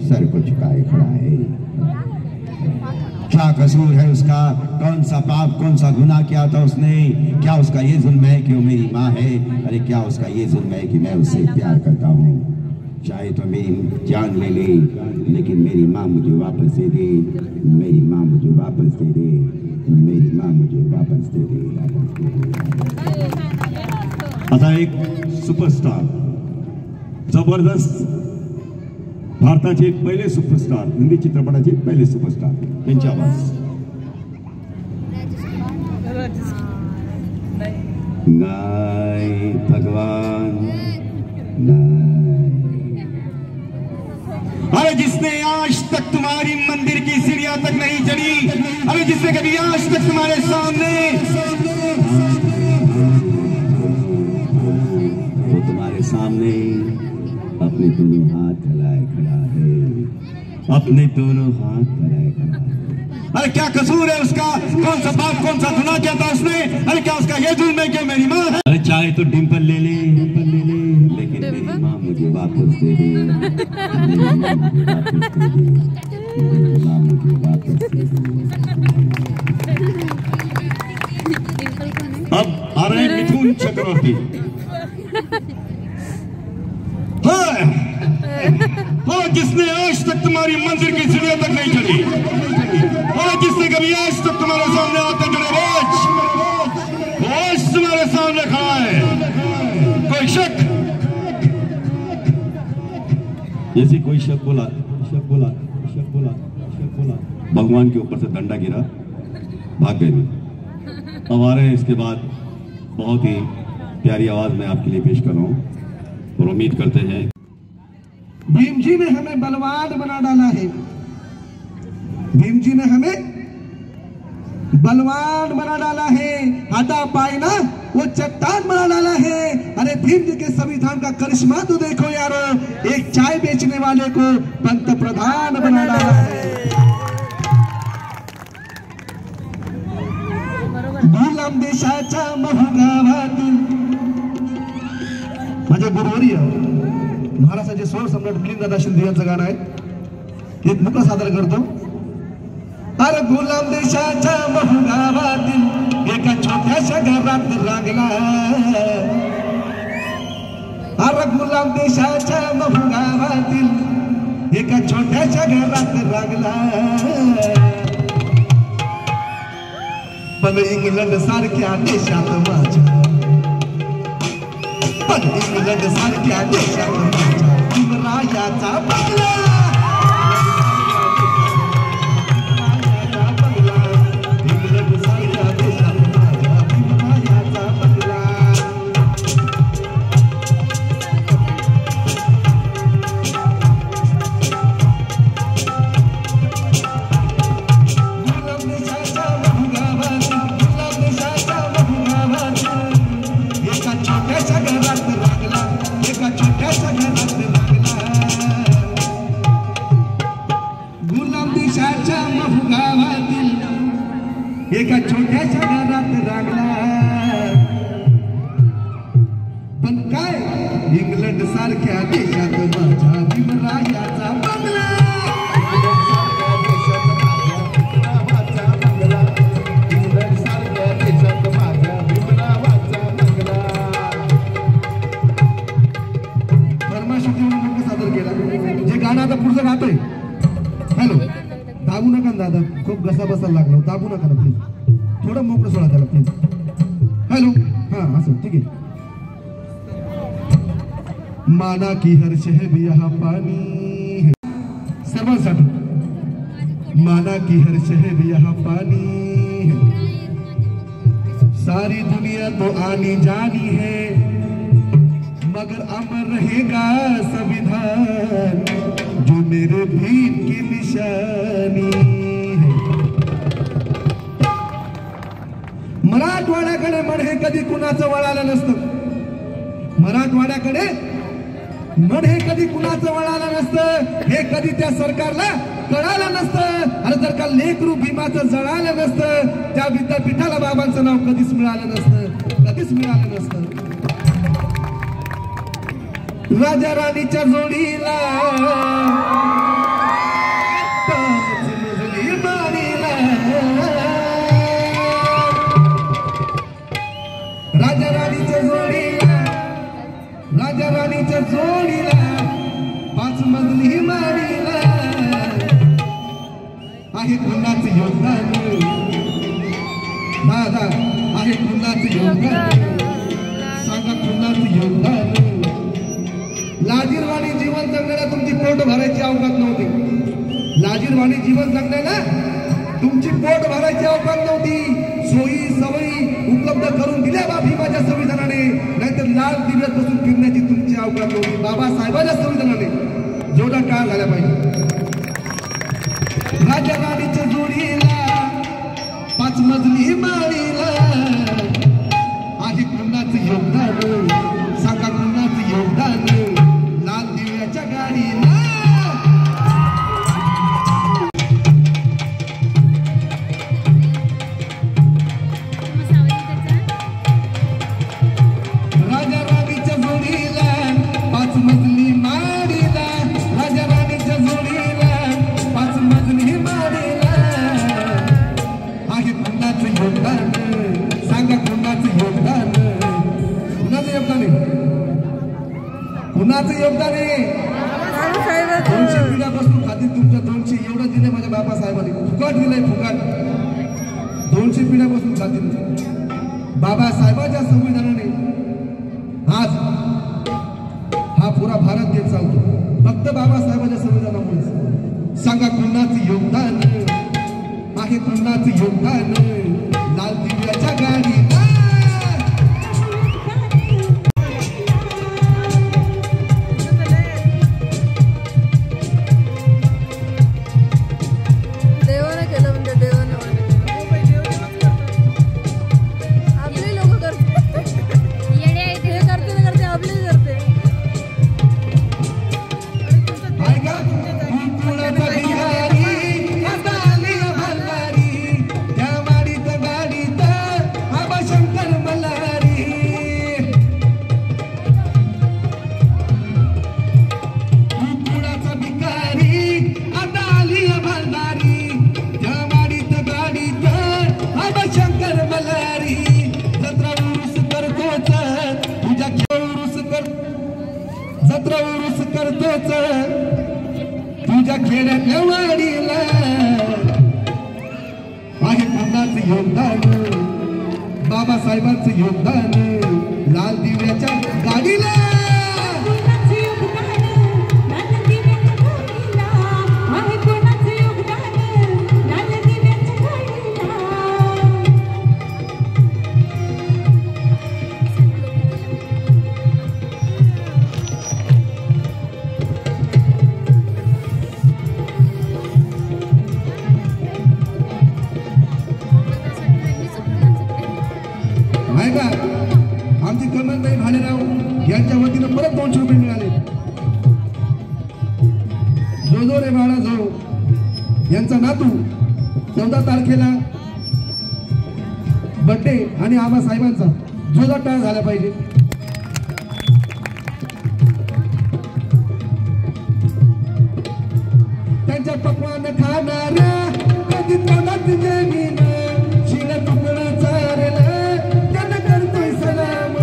सर को झुकाए खड़ा है। क्या कसूर है उसका? कौन सा पाप, कौन सा गुनाह किया था उसने? क्या उसका ये जुल्म है कि वो मेरी माँ है? अरे क्या उसका ये जुल्म है कि मैं उससे प्यार करता हूँ? चाहे तो मेरी जान ले ले, लेकिन मेरी माँ मुझे वापस दे दे, मेरी माँ मुझे वापस दे दे, मेरी माँ मुझे वापस दे दे। आता एक सुपरस्टार, जबरदस्त भारताचे पहिले सुपरस्टार, हिंदी चित्रपटाचे पहिले सुपरस्टार, त्यांची आवाज। नाही भगवान नहीं। अरे जिसने आज तक तुम्हारी मंदिर की सीढ़ियां तक नहीं चढ़ी, अरे जिसने कभी आज तक तुम्हारे सामने, वो तुम्हारे सामने अपने दोनों हाथ फैलाए खड़ा है, अपने दोनों हाथ फैलाए खड़ा है। अरे क्या कसूर है उसका? कौन सा पाप, कौन सा गुनाह किया था उसने? अरे क्या उसका ये जुल्म है कि मेरी माँ है? अरे चाहे तो डिंपल ले ले, लेकिन मेरी माँ मुझे वापस दे दे, मेरी माँ मुझे वापस दे दे, मेरी माँ मुझे वापस दे दे। अब आ रहे हैं मिथुन चक्रवर्ती। और जिसने आज तक तुम्हारी मंदिर की सीढ़ियों तक नहीं चढ़ी, और जिसने कभी आज तक तुम्हारे सामने आते जुड़े आज तुम्हारे सामने खड़ा है। कोई शक? जैसे कोई शक बोला, शक बोला, शक बोला, शक बोला, भगवान के ऊपर से डंडा गिरा, भाग गए। अब आ रहे हैं इसके बाद बहुत ही प्यारी आवाज में आपके लिए पेश कर रहा हूं, और उम्मीद करते हैं भीम जी ने हमें बलवान बना डाला है, भीम जी ने हमें बलवान बना डाला है, हाथा पाए ना वो चट्टान बना डाला है। अरे भीम जी के संविधान का करिश्मा तो देखो यारो, एक चाय बेचने वाले को पंत प्रधान बना डाला है। गुलाम देशाच्या महगावातील माझे गुरुवर्य महाराष्ट्राचे सोळ सम्राट मिलिंददादा शिंदे यांचं गाणं आहे, हे मुख सादर करतो। अरे गुलाम देशाच्या महगावातील एका छोट्याशा घरात लागला, अरे गुलाम देशाच्या महगावातील एका छोट्याशा घरात लागला, पण इंग्लंड सारख्या देशात माझ्या, पण इंग्लंड सारख्या देशात माझ्या भीमरायाचा बंगला, इंग्लंड सारख्या देशात माझ्या भीमरायाचा बंगला। गुलाम देशाच्या महगावातील, गुलाम देशाच्या महगावातील एका छोट्याशा घरात लागला, एका छोट्याशा घरात लागला, गुलाम देशाच्या महगावातील एका छोट्याशा घरात लागला, पण काय इंग्लंड सारख्या देशात माझ्या भीमरायाचा बंगला, इंग्लंड सारख्या देशात माझ्या भीमरायाचा बंगला। फरमाशी देऊन मुख सादर केला, जे गाणं आता पुढचं गातोय। हॅलो, दाबू नका दादा, खूप घसा बसायला लागला, दाबू नका ना प्लीज, थोडं मोकळं सोडा त्याला प्लीज। हॅलो, हा असं ठीक आहे। माना की हर्ष है भी यहाँ पानी है, सर्वांसाठी माना कि हर शहर यहाँ पानी है, सारी दुनिया तो आनी जानी है, मगर अमर रहेगा संविधान जो मेरे भीम की निशानी है। मराठवाड्याकडे मढ हे कधी कुणाचं वळालं नसतं, मराठवाड्याकडे मढ हे कधी कुणाचं वळालं नसतं, हे कधी त्या सरकारला कळालं नसतं. आणि जर का लेकरू भीमाचं जळालं नसतं, त्या विद्यापीठाला बाबांचं नाव कधीच मिळालं नसतं, कधीच मिळालं नसतं. राजा राणीच्या जोडीला पाच मजली माडीला, राजा राणीच्या जोडीला, राजा राणीच्या जोडीला पाच मजली माडीला आहे कुणाचं योगदान, दादा आहे कुणाचं योगदान, सांगा कुणाचं योगदान. लाजीरवाणी जीवन जगण्याला तुमची पोट भरायची अवकात नव्हती, लाजीरवाणी जीवन जगण्याला तुमची पोट भरायची अवकात नव्हती. सोयी सवयी उपलब्ध करून दिल्या बा भीमाच्या संविधानाने, नाहीतर लाल दिव्यात बसून फिरण्याची तुमची अवकात नव्हती. बाबासाहेबांच्या संविधानाने जेवढा काळ झाला पाहिजे. राजा राणीच्या जोडीला पाच मजली माडीला आहे कुणाचं योगदान, सांगा कुणाचं योगदान. लाल दिव्याच्या गाडीला राजा राणीच्या जोडीला पाच मजली माडीला, राजा राणीच्या जोडीला पाच मजली माडीला आहे कुणाचं योगदान, सांगा कुणाचं योगदान. कुणाचं योगदान आहे, कुणाचं योगदान आहे. 200 पिढ्यापासून खातील तुमच्या 200 एवढं दिले माझ्या बाबासाहेबांनी, फुकट दिलंय फुकट. 200 पिढ्यापासून खातील. बाबासाहेबांच्या संविधानाने आज हा पुरा भारत देश चालतो, फक्त बाबासाहेबांच्या संविधानामुळे. सांगा कुणाचं योगदान आहे, कुणाचं योगदान. लाल दिव्याच्या गाडीला देवानं केलं म्हणजे देवानं आपले लोक करते, हे करते ना करते आपले करते. ऐका कुणाचा भिकारी आता आली भंडारी, त्या वाडीत गाडीत आबा शंकर मल्हारी. कुणाचा भिकारी आता आली भंडारी, त्या वाडीत गाडीत आबा शंकर मल्हारी. जत्रा उरूस करतोच तुझ्या उरूस कर, जत्रा उरूस करतोच तुझ्या खेड्यातल्या वाडीला आहे कुणाचं योगदान, बाबासाहेबांचं योगदान. लाल दिव्याच्या गाडीला कोणाचं योगदान, लाल दिव्याच्या गाडीला आहे कोणाचं योगदान, लाल दिव्याच्या गाडीला. ऐका आमची कमलताई भालेराव यांच्या वतीनं परत 200 रुपये मिळाले. जो जो रे बाळा जो यांचा नातू 14 तारखेला बर्थडे आणि आबासाहेबांचा जोरदार टाळ झाला पाहिजे. त्यांच्या पकवान खाणाऱ्या कधी तोंडात जमीन शिळ तुकडं चारलं त्यांना करतोय सलाम.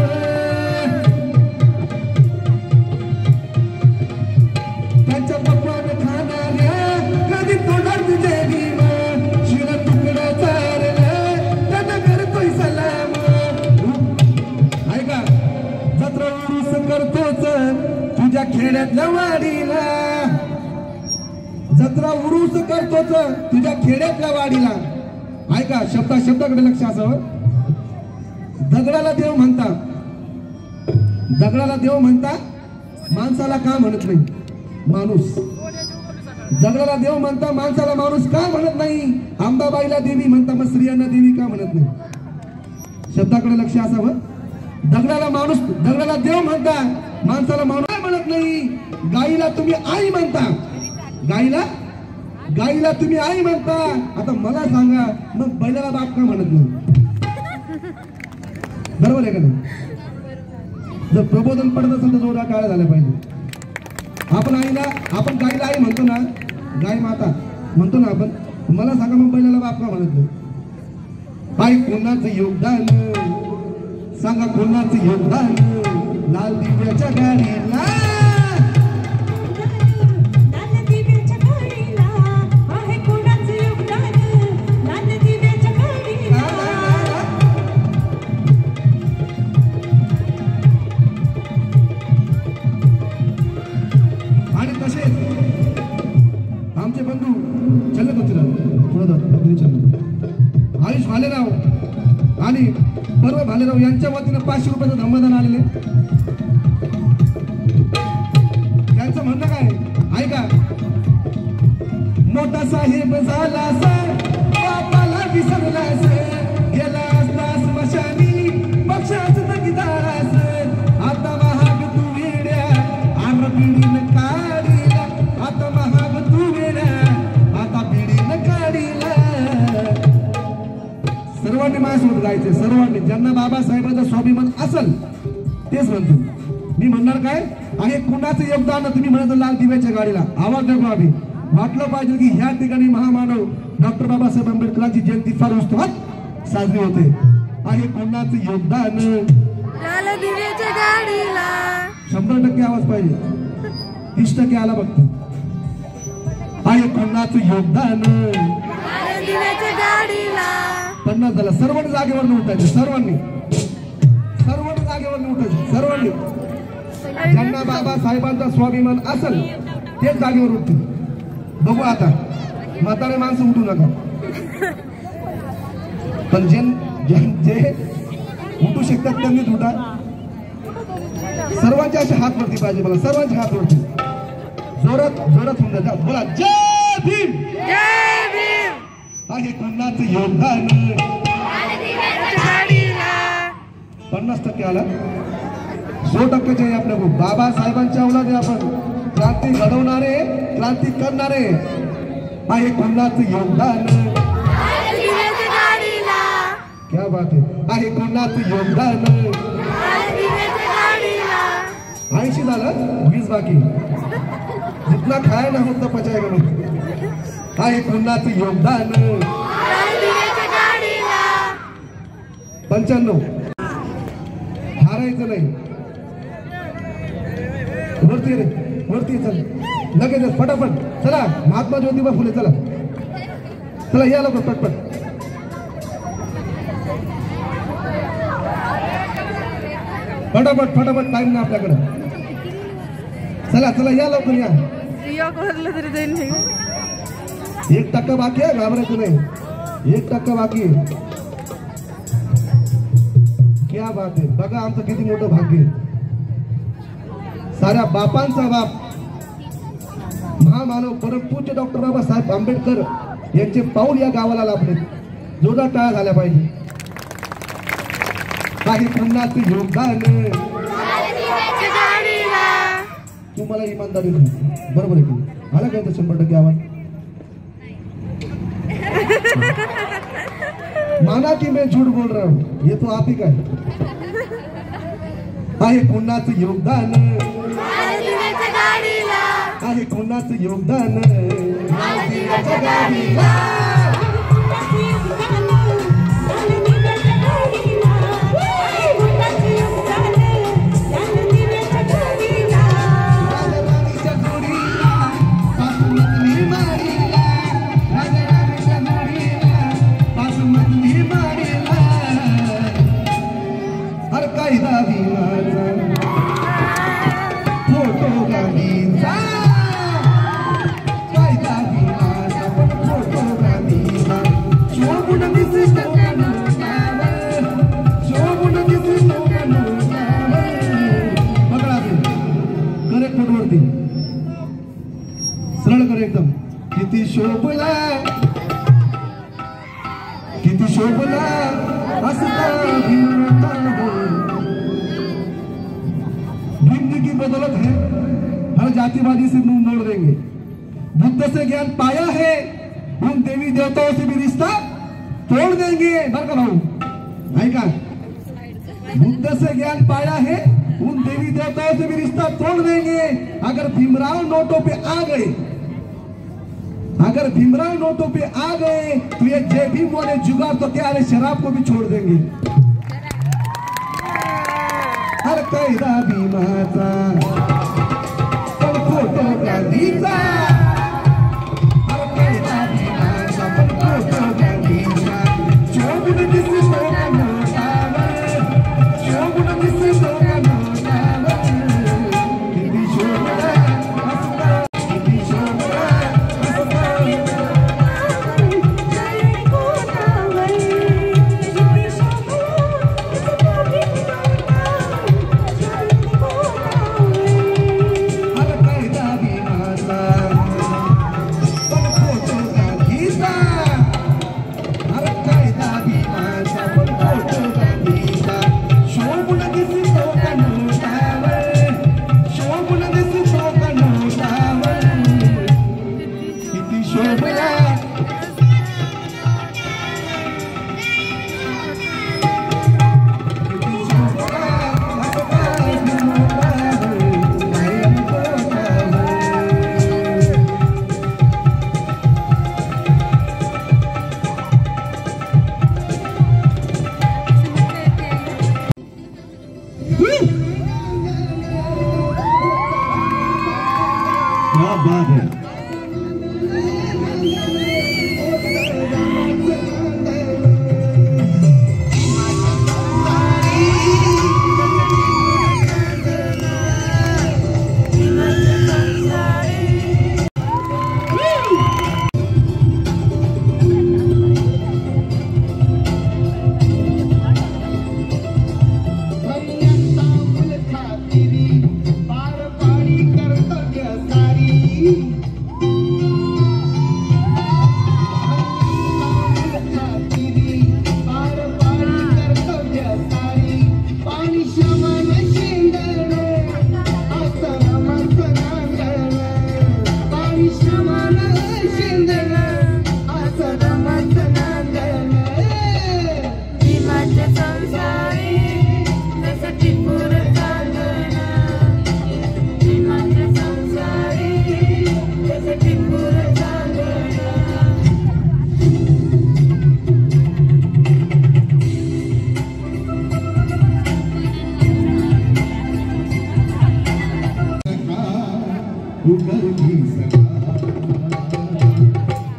त्यांच्या पकवान खाणाऱ्या कधी तोंडात जमीन शिळ तुकडं चारलं त्यांना करतोय सलाम. ऐका जत्रा उरूस करतोच तुझ्या खेड्यातल्या वाडीला, जत्रा उरूस करतोच तुझ्या खेड्यातल्या वाडीला. ऐका, शब्दाकडे लक्ष असावं. दगडाला देव म्हणता, दगडाला देव म्हणता, माणसाला का म्हणत नाही माणूस? दगडाला देव म्हणता, माणसाला माणूस का म्हणत नाही? अंबाबाईला देवी म्हणता, मग स्त्रियांना देवी का म्हणत नाही? शब्दाकडे लक्ष असावं. दगडाला देव म्हणता, माणसाला माणूस का म्हणत नाही? गाईला तुम्ही आई म्हणता, गाईला तुम्ही आई म्हणता. आता मला सांगा, मग बैलाला बाप का म्हणत नाही? बरोबर आहे का नाही? जर प्रबोधन पडत असेल तर जोरा काळ झाला पाहिजे. आपण गाईला आई म्हणतो ना, गाय माता म्हणतो ना आपण. मला सांगा, मग बैलाला बाप का म्हणत नाही? आई कोणाचं योगदान सांगा, कोणाचं योगदान? लाल दिव्याच्या गाडीला, आमचे बंधू चलत होते आयुष भालेराव आणि पर्व भालेराव यांच्या वतीनं 500 रुपयाचं धम्मदान आलेले. यांचं म्हणणं काय ऐका. मोठा साहेब झाला सर, बापाला विसरला सर, गेला असता स्मशानी पक्षाच तगीदार सर. आता महाग तू वेड्या आर पिढीनं काढीला, आता महाग तू वेड्या आता पिढीनं काढीला. सर्वांनी माझ्यासोबत गायचे, सर्वांनी. ज्यांना बाबासाहेबांचा स्वाभिमान असेल तेच म्हणतो. मी म्हणणार काय आहे, कुणाचं योगदान? तुम्ही म्हणत लाल दिव्याच्या गाडीला आवाज नको. आम्ही वाटलं पाहिजे की ह्या ठिकाणी महामानव डॉक्टर बाबासाहेब आंबेडकरांची जयंती फार उत्साहात साजरी होते. आहे कुणाचं योगदान? लाल दिव्याच्या गाडीला 100% आवाज पाहिजे. 30% आला बघतो. आहे कुणाचं योगदान? लाल दिव्याच्या गाडीला 50 झाला. सर्वांनी जागेवर उठायचे, सर्वांनी जागेवर उठायचे, सर्वांनी. ज्यांना बाबासाहेबांचा स्वाभिमान असेल तेच जागेवर उठतील. बघू आता, म्हातारे माणसं उठू नका, पण जे उठू शकतात त्यांनीच उठा. सर्वांचे असे हात वरती पाहिजे मला, सर्वांचे हात वरती. जोरात होऊन जातात. बोला जय भीम, जय भीम. आहे कुणाचं योगदान? 50% आला. 100% आपल्या बाबासाहेबांच्या अवलाद आहे आपण. क्रांती घडवणारे, क्रांती करणारे. आहे कुणाचं योगदान? क्या बात आहे कुणाचं योगदान? 80 झालं, 20 बाकी. जितना खाया ना होता पचाएगा नहीं. आहे कुणाचं योगदान? 95. हारायचं नाही. वरती चल लगेच फटाफट. चला महात्मा ज्योतिबा फुले, चला या लवकर पटपट. फटाफट टाइम ना आपल्याकडे. चला या लवकर या. 1% बाकी आहे, घाबरायचं नाही. 1% बाकी आहे. क्या बात आहे. बघा आमचं किती मोठं भाग्य. साऱ्या बापांचा बाप महामानव परमपूज्य डॉक्टर बाबासाहेब आंबेडकर यांचे पाऊल या गावाला लाभले. जोरदार टाळ्या झाल्या पाहिजे. काही कुणाचं योगदान? तुम्हाला इमानदारी बरोबर आहे की आला काय? 100% आवाज माना कि मैं झूठ बोल रहा हूं, ये तो आप ही का आहे कुणाचं योगदान? आहे कुणाचं योगदान? फोटो गाडीचा एकदम किती शोभला हसता भीम की बदौलत है हर जातिवादी से मुंह मोड़ देंगे। बुद्ध से ज्ञान पाया है उन देवी देवताओं से भी रिश्ता तोड़ देंगे। बरं का भाऊ ऐका, बुद्ध से ज्ञान पाया है उन देवी देवताओं से भी रिश्ता तोड़ देंगे। अगर भीमराव नोटों पे आ गए तो ये जय भीम वाले जुगाड़ तो क्या है, शराब को भी छोड़ देंगे। हर कायदा भीमाचा पण फोटो गांधीचा, हर कायदा भीमाचा पण फोटो गांधीचा, शोभून दिसतो का नोटावर, शोभून दिसतो का नोटावर, किती शोभला हसता, किती शोभला हसता, हर कायदा भीमाचा पण फोटो गांधीचा, हर कायदा भीमाचा पण फोटो गांधीचा, शोभून दिसतो का नोटावर, शोभून दिसतो का नोटावर, किती शोभला क्या बात है।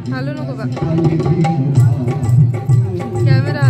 हॅलो नको का कॅमेरा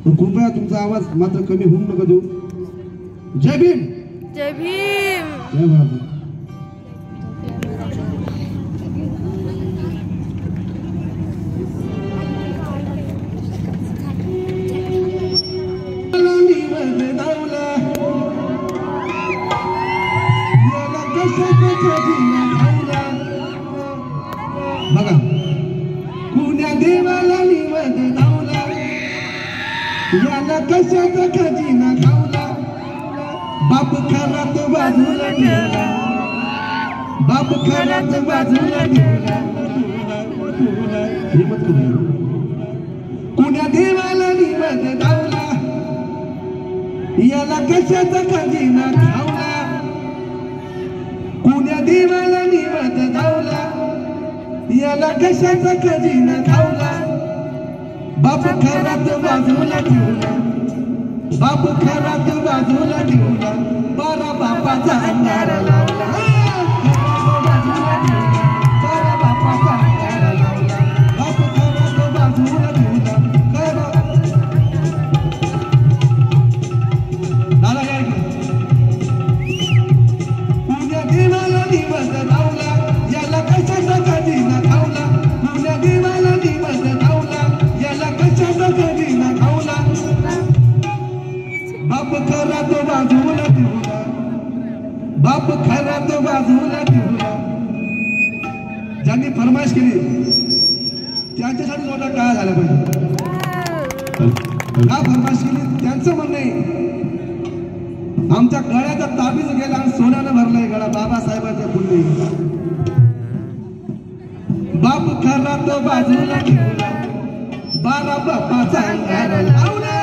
पण कृपया तुमचा आवाज मात्र कमी होऊन नका देऊ. जय भीम. जय भीम. जय बाबा. बघा कुण्या देवाला निवद धावला याला कशाचा खजिना खावला. बाप खरा तो बाजूला ठेवला. बाप खरा तो बाजूला ठेवला. कुण्या देवाला निवद धावला याला कशाचा खजिना खावला. कुण्या देवाला निवद धावला याला कशाचा खजिना खावला. बाप खरात बाजूला ठेवला. बाप खरात बाजूला ठेवला. बारा बापाचा अंगारा लावला. बाजूला ठेवला. बारा बापाचा अंगारा लावला. बाप खरात बाजूला ठेवला. दादा काय पुण्या देवाला निवद धावला याला कशाचा खजिना खावला. पुण्या देवाला निवद धावला याला कशाचा खजिना खावला. बाप खरा तो बाजूला ठेवला. बाप खरा तो बाजूला ठेवला. ज्यांनी फरमाईश केली त्यांच्यासाठी मोठा काय झाला पाहिजे. का फरमाईश केली त्यांचं म्हणणं आहे आमच्या गळ्याचा ताबीज गेला आणि सोन्यानं भरलाय गळा बाबासाहेबांच्या पुण्य. बाप खरा तो बाजूला ठेवला. बारा बापाचा अंगारा लावला.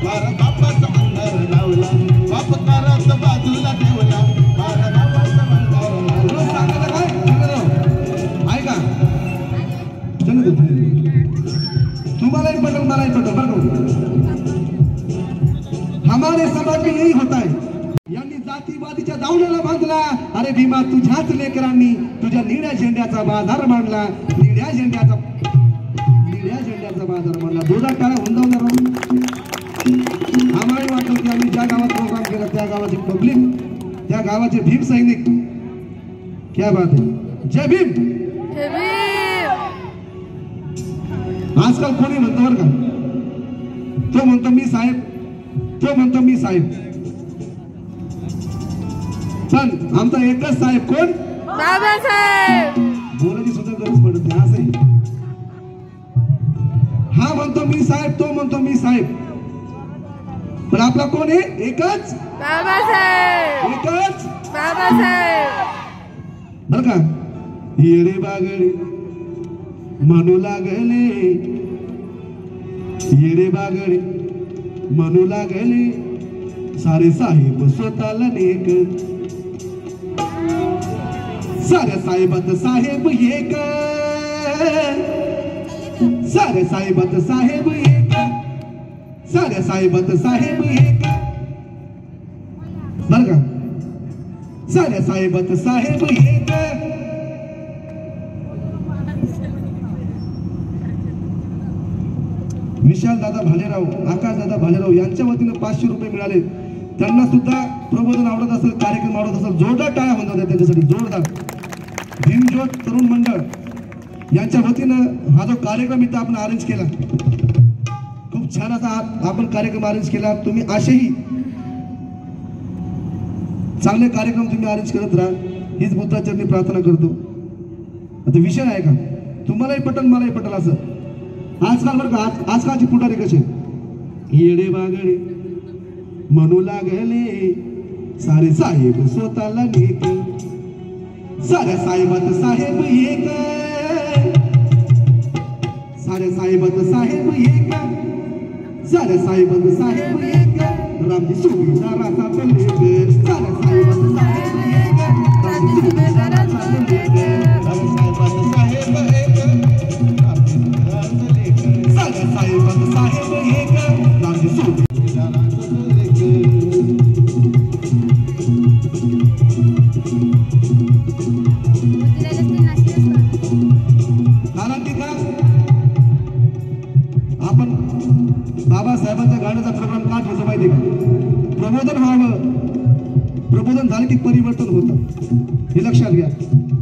बारा बापाचा अंगारा लावला. बाप खरा तो बाजूला ठेवला. बारा बापाचा अंगारा लावला. सांगायला काय ऐका तुम्हालाही पटेल मलाही पटेल बरं. हमारे समाज में यही होता है. यांनी जातीवादीच्या दावण्याला बांधला. अरे भीमा तुझ्याच लेकरांनी तुझ्या निळ्या झेंड्याचा बाजार मांडला. निळ्या झेंड्याचा बाजार मांडला. दोधा टाळ्या हुंदवणार राहून आम्हाला वाटलं की आम्ही ज्या गावात प्रोग्राम केला त्या गावाचे पब्लिक त्या गावाचे भीम सैनिक क्या बात आहे. जय भीम. जय भीम. आजकाल कोणी म्हणतो बरं का तो म्हणतो मी साहेब. तो म्हणतो मी साहेब. पण आमचा एकच साहेब कोण. बाबासाहेब. बोलायची सुद्धा गरज पडत नाही असं. हा म्हणतो मी साहेब तो म्हणतो मी साहेब. पण आपला कोण आहे एकच बाबासाहेब. एकच बाबासाहेब. बर का. येडे बागडे म्हणू लागले. येडे बागडे म्हणू लागले. सारे साहेब स्वतःला नेक. साऱ्या साहेबात साहेब एक. साऱ्या साहेबात साहेब एक. साऱ्या साहेबात साहेब एक. बर का. साऱ्या साहेबात साहेब एक. विशाल दादा भालेराव आकाश दादा भालेराव यांच्या वतीने 500 रुपये मिळाले. त्यांना सुद्धा प्रबोधन आवडत असेल कार्यक्रम आवडत असेल जोरदार टाळ्या होणार त्यांच्यासाठी जोरदार. भीमज्योत तरुण मंडळ यांच्या वतीनं हा जो कार्यक्रम इथं आपण अरेंज केला खूप छान असा आपण कार्यक्रम अरेंज केला. तुम्ही असेही चांगले कार्यक्रम तुम्ही अरेंज करत राहा हीच बुद्धाचरणी प्रार्थना करतो. आता विषय आहे का तुम्हालाही पटल मलाही पटल असं. आजकाल बरं का आजकालची पुढारी कसे येडे बागडे म्हणू लागले. सारे साहेब स्वतःला नेक. साऱ्या साहेबात साहेब एक. साऱ्या साहेबात साहेब एक. साऱ्या साहेबात साहेब एक. रामजी सुभेदाराचा लेक. साऱ्या साहेबात साहेब एक. रामजी सुभेदाराचा लेक. साऱ्या साहेबात साहेब एक. साऱ्या साहेबात साहेब एक. रामजी सुभेदाराचा लेक. आपण बाबासाहेबांच्या गाण्याचा प्रोग्राम का ठेवतो माहिती का? प्रबोधन व्हावं. प्रबोधन झालं की परिवर्तन होतं, हे लक्षात घ्या.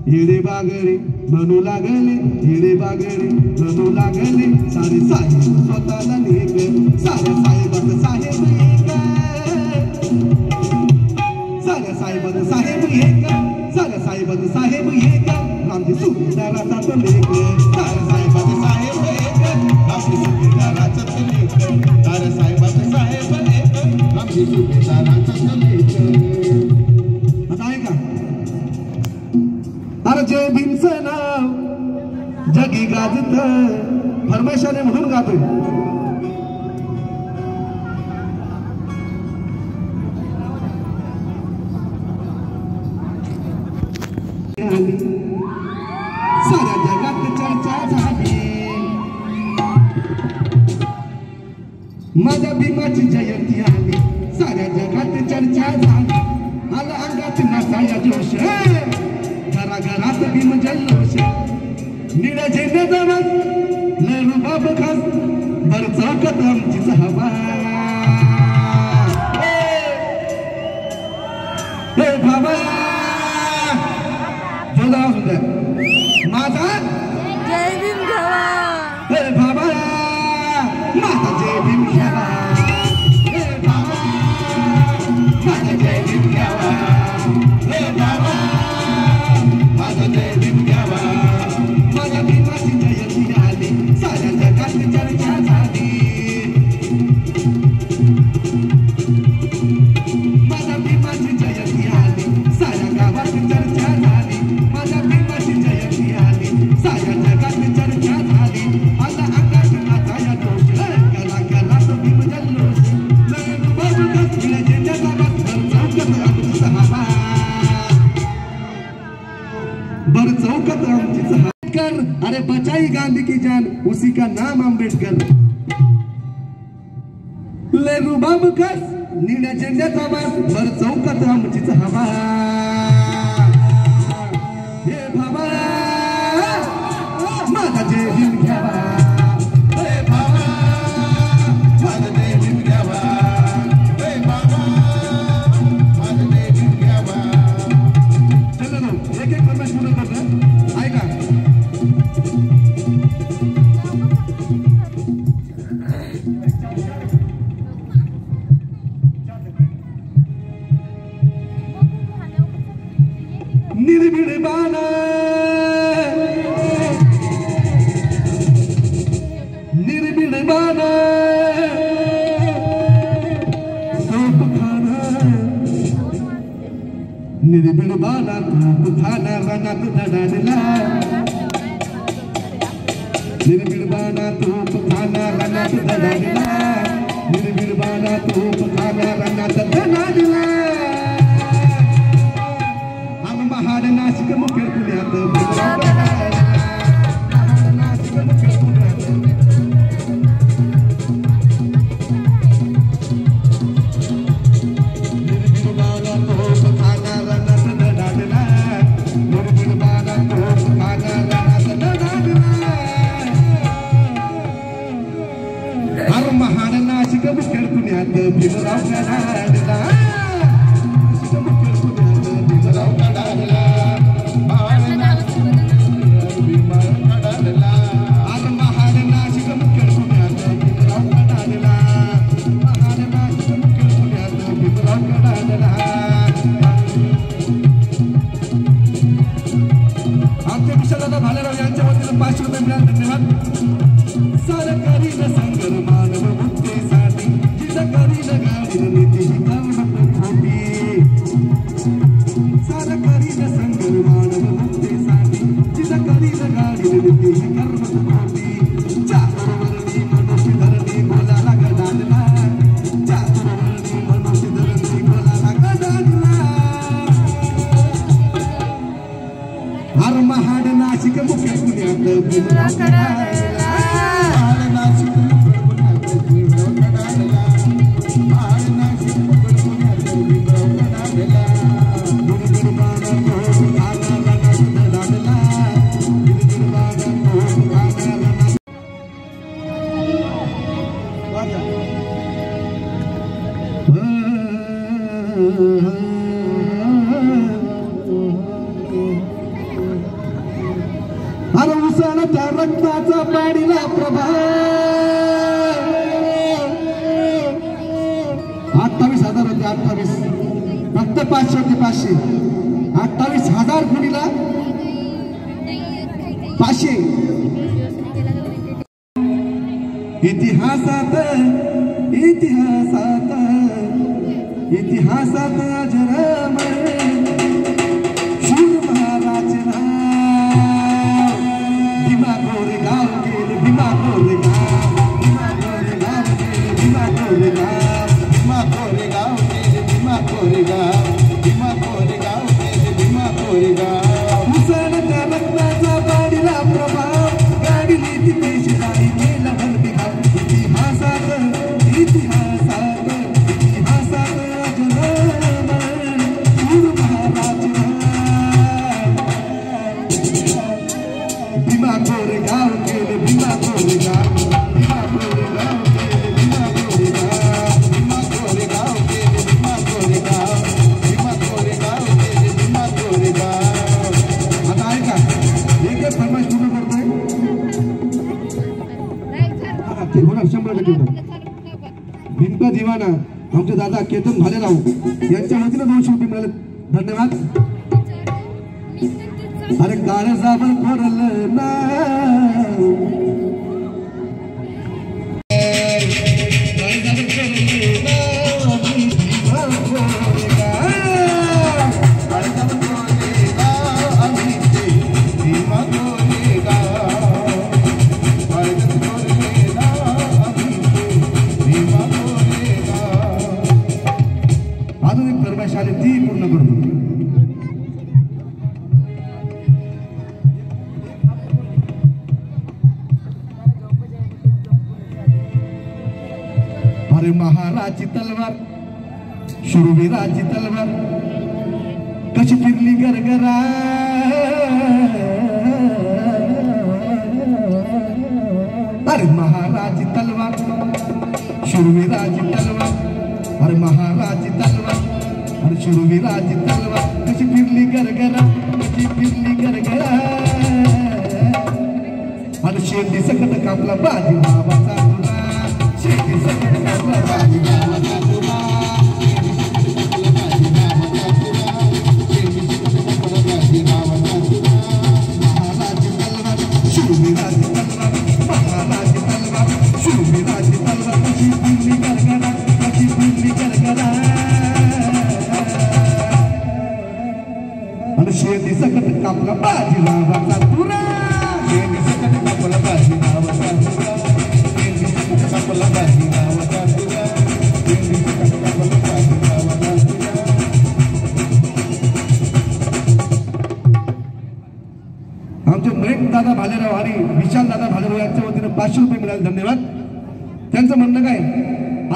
येडे बागडे म्हणू लागले, येडे बागडे म्हणू लागले, सारे साहेब स्वतःला लेक, साऱ्या साहेबात साहेब एक, साऱ्या साहेबात साहेब एक, साऱ्या साहेबात साहेब एक, रामजी सुभेदाराचा तो लेक, साऱ्या साहेबात साहेब एक, रामजी सुभेदाराचा तो लेक, साऱ्या साहेबात साहेब एक, रामजी सुभेदाराचा तो लेक. आता आहे का? अरे जय भीमचं नाव जगी गाजत, फरमाईशाने म्हणून गातोय. साऱ्या जगात चर्चा झाली, माझ्या भीमाची जयंती आली, साऱ्या जगात चर्चा झाली, आला अंगात नसाया जोश, घराघरात भीम जल्लोष, निळ्या झेंड्याचा रंग लय रुबाब खास, भर चौकात आमचीच हवा. हे बाबा जोरदार असू द्या माझा जय भीम घ्यावा. हे बाबा माझा जय भीम घ्यावा. हे बाबा माझा जय भीम घ्यावा. हे बाबा माझा जय भीम घ्यावा. माझ्या भीमाची जयंती आली, साऱ्या जगात चर्चा झाली, माझ्या भीमाची जयंती आली, साऱ्या गावात चर्चा झाली, माझ्या भीमाची जयंती आली, साऱ्या जगात चर्चा झाली, आला अंगात नाचाया जोश, गला गलात भीम जल्लोष, लय रुबाब निळ्या झेंड्याचा रंग, भर चौकात आमचीच हवा, भर चौकात आमचीच हवा. अरे बचाई गांधी की जान, उसी का नाम आंबेडकर. ले रुबाब कस निळ्या झेंड्याचा वास, भर चौकात आमचीच हवा. हे बाबा माझा जय भीम घ्यावा. हे बाबा माझा जय भीम घ्यावा. हे बाबा माझा जय भीम घ्यावा. चला एक एक फरमाईश पूर्ण करतो, ऐका. निर्भीड बाणा, निर्भीड बाणा, तोप खाना, निर्भीड बाणा तोप खाना, रणात धडाडला, निर्भीड बाणा तोप खाना, रणात धडाडला, निर्भीड बाणा तोप खाना, रणात धडाडला. महाड नाशिक मुखेड पुण्यात, महाड नाशिक मुखेड पुण्यात, निर्भीड बाणा तोप खाना, रणात धडाडला, निर्भीड बाणा तोप खाना, रणात धडाडला. अरे महाड नाशिक मुखेड पुण्यात, भीमराव धडाडला, आमच्या विशालदादा भालेराव यांच्या वतीनं 500 रुपये मिळाले, धन्यवाद. सरकारी संगर मानव मुक्तीसाठी जिथं करील गाडी नीती अरे उसळ त्या रक्ताचा पाडीला प्रभाव 28,000 होते 28 फक्त 500 होते 500 28,000 कोणीला 500 इतिहासात इतिहासात इतिहासात अजरामर शूर महाराज भीमा कोरेगाव गेले भीमा कोरेगाव भीमा कोरेगाव गेले भीमा कोरेगाव भीमा कोरेगाव गेले भीमा कोरेगाव भीमा कोरेगाव गेले भीमा कोरेगाव मुसळ त्या रक्ताचा पाडीला प्रभाव गाडीली ती पेशदारी केला भलबिघाव इतिहासात इतिहासात इतिहासात अजरामर शूर महाराज भीमा कोरेगाव गेले भीमा कोरेगाव भीमा कोरेगाव गेले भीमा कोरेगाव भीमा कोरेगाव गेले भीमा कोरेगाव भीमा कोरेगाव गेले भीमा कोरेगाव आता ऐका एक फरमाईश पूर्ण करतोय ते होणार 100% होणार भिंत दिवाना आमचे दादा केतन भालेराव यांच्या वतीनं 200 रुपये मिळाले धन्यवाद अरे काळजावर कोरलं ना अजून एक फरमाईश आली ती पूर्ण करतो अरे महाराजची तलवार शूरवीराची तलवार कशी फिरली गरगरा अरे महाराजची तलवार शूरवीराची तलवार अरे महाराजची तलवार अरे शूरवीराची तलवार कशी फिरली गरगरा कशी फिरली गरगरा अरे शेंडी सकट कापला बाजी बाबाचा तुला शेंडी सकट कापला बाजी बाबाचा तुला महाराजी तलवार शूरवीराची तलवार महाराजी तलवार शूरवीराची तलवार कशी फिरली गरगरा कशी फिरली गरगरा अरे शेंडी सकट कापला बाजी बाबाचा तुला शेंडी सकट कापला बाजी बाबाचा तुला शेंडी सकट कापला बाजी बाबाचा तुला शेंडी सकट कापला बाजी बाबाचा तुला आमचे मयंक दादा भालेराव आणि विशाल दादा भालेराव यांच्या वतीनं 500 रुपये मिळाले धन्यवाद त्यांचं म्हणणं काय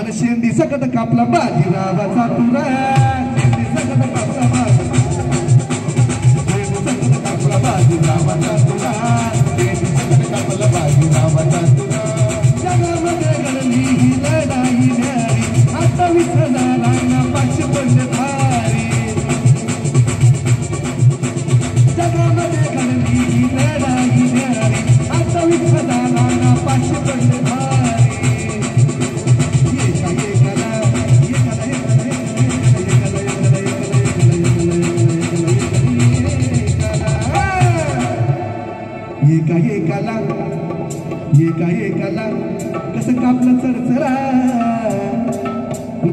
आणि शेंडी सकट कापला बाजी बाबाचा तुला शेंडी सकट कापला बाजी शेंडी सकट कापला बाजी बाबाचा तुला शेंडी सकट कापला बाजी बाबाचा तुला जगामध्ये घडली ही लढाई न्यारी आता 20,000 500 पडले भारी जगामध्ये घडली ही लढाई न्यारी आता 20,000 500 पडले भारी एका एकाला कसं कापलं चरचरा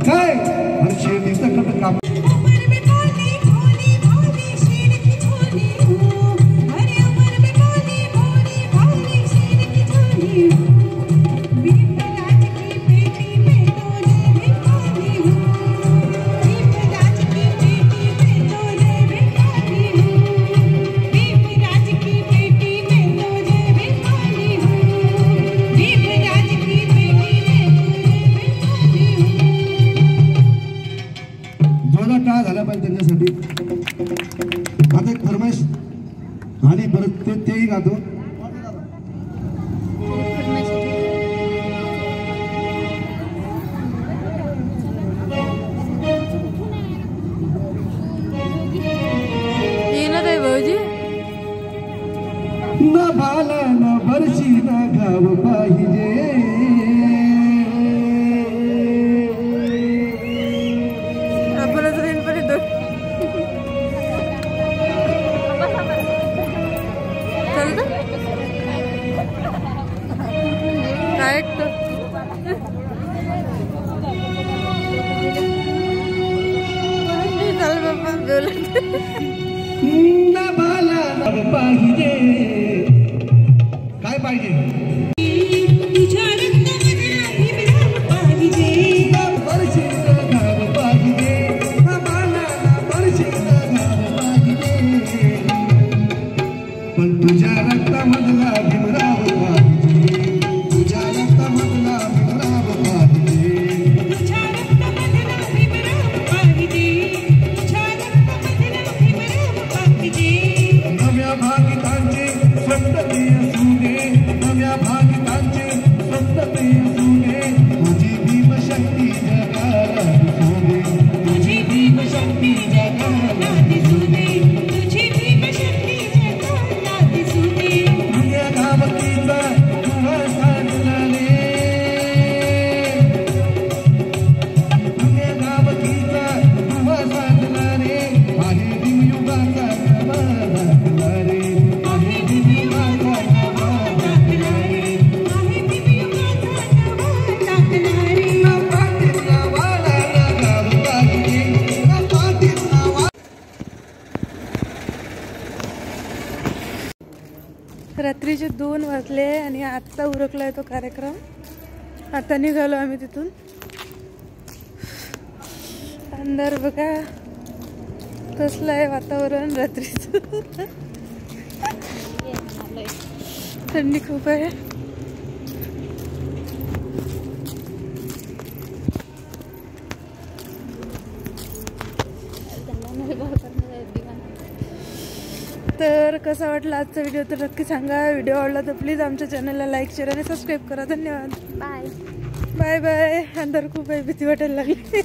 काय शेती सकट काप पाहिजे काय पाहिजे तुझ्या रक्तामधला भीमराव पाहिजे परशीचं गाव पाहिजे आम्हाला परशीचं गाव पाहिजे पण तुझ्या रक्तामधला भीमराव पाहिजे तुझ्या रक्तामधला भीमराव पाहिजे तुझ्या रक्तामधला भीमराव पाहिजे तुझ्या रक्तामधला भीमराव पाहिजे नव्या भागितांचे संतती असू दे नव्या भागितांचे संतती असू दे तुझी भीमशक्ती जगाला दिसू दे तुझी भीमशक्ती जगाला दिसू दे तुझी भीमशक्ती जगाला दिसू दे तुझ्या गावकीचा तुला साधणारे तुझ्या गावकीचा तुला साधणारे आहे भीमयुगाचा नवा दाखलारे आहे भीमयुगाचा नवा दाखलारे आहे भीमयुगाचा नवा टाकणारे ना पाटील नावाला ना गाव पाहिजे ना पाटील नावा रात्रीचे 2 वाजले आणि आत्ता उरकलाय तो कार्यक्रम. आता निघालो आम्ही तिथून. अंधार बघा कसलं आहे वातावरण रात्रीचं. थंडी खूप आहे. तर कसा वाटला आजचा व्हिडिओ तर नक्की सांगा. व्हिडिओ आवडला तर प्लीज आमच्या चॅनलला लाईक शेअर आणि सबस्क्राईब करा. धन्यवाद. Bye bye. अंधार खूप आहे भीती वाटायला लागली.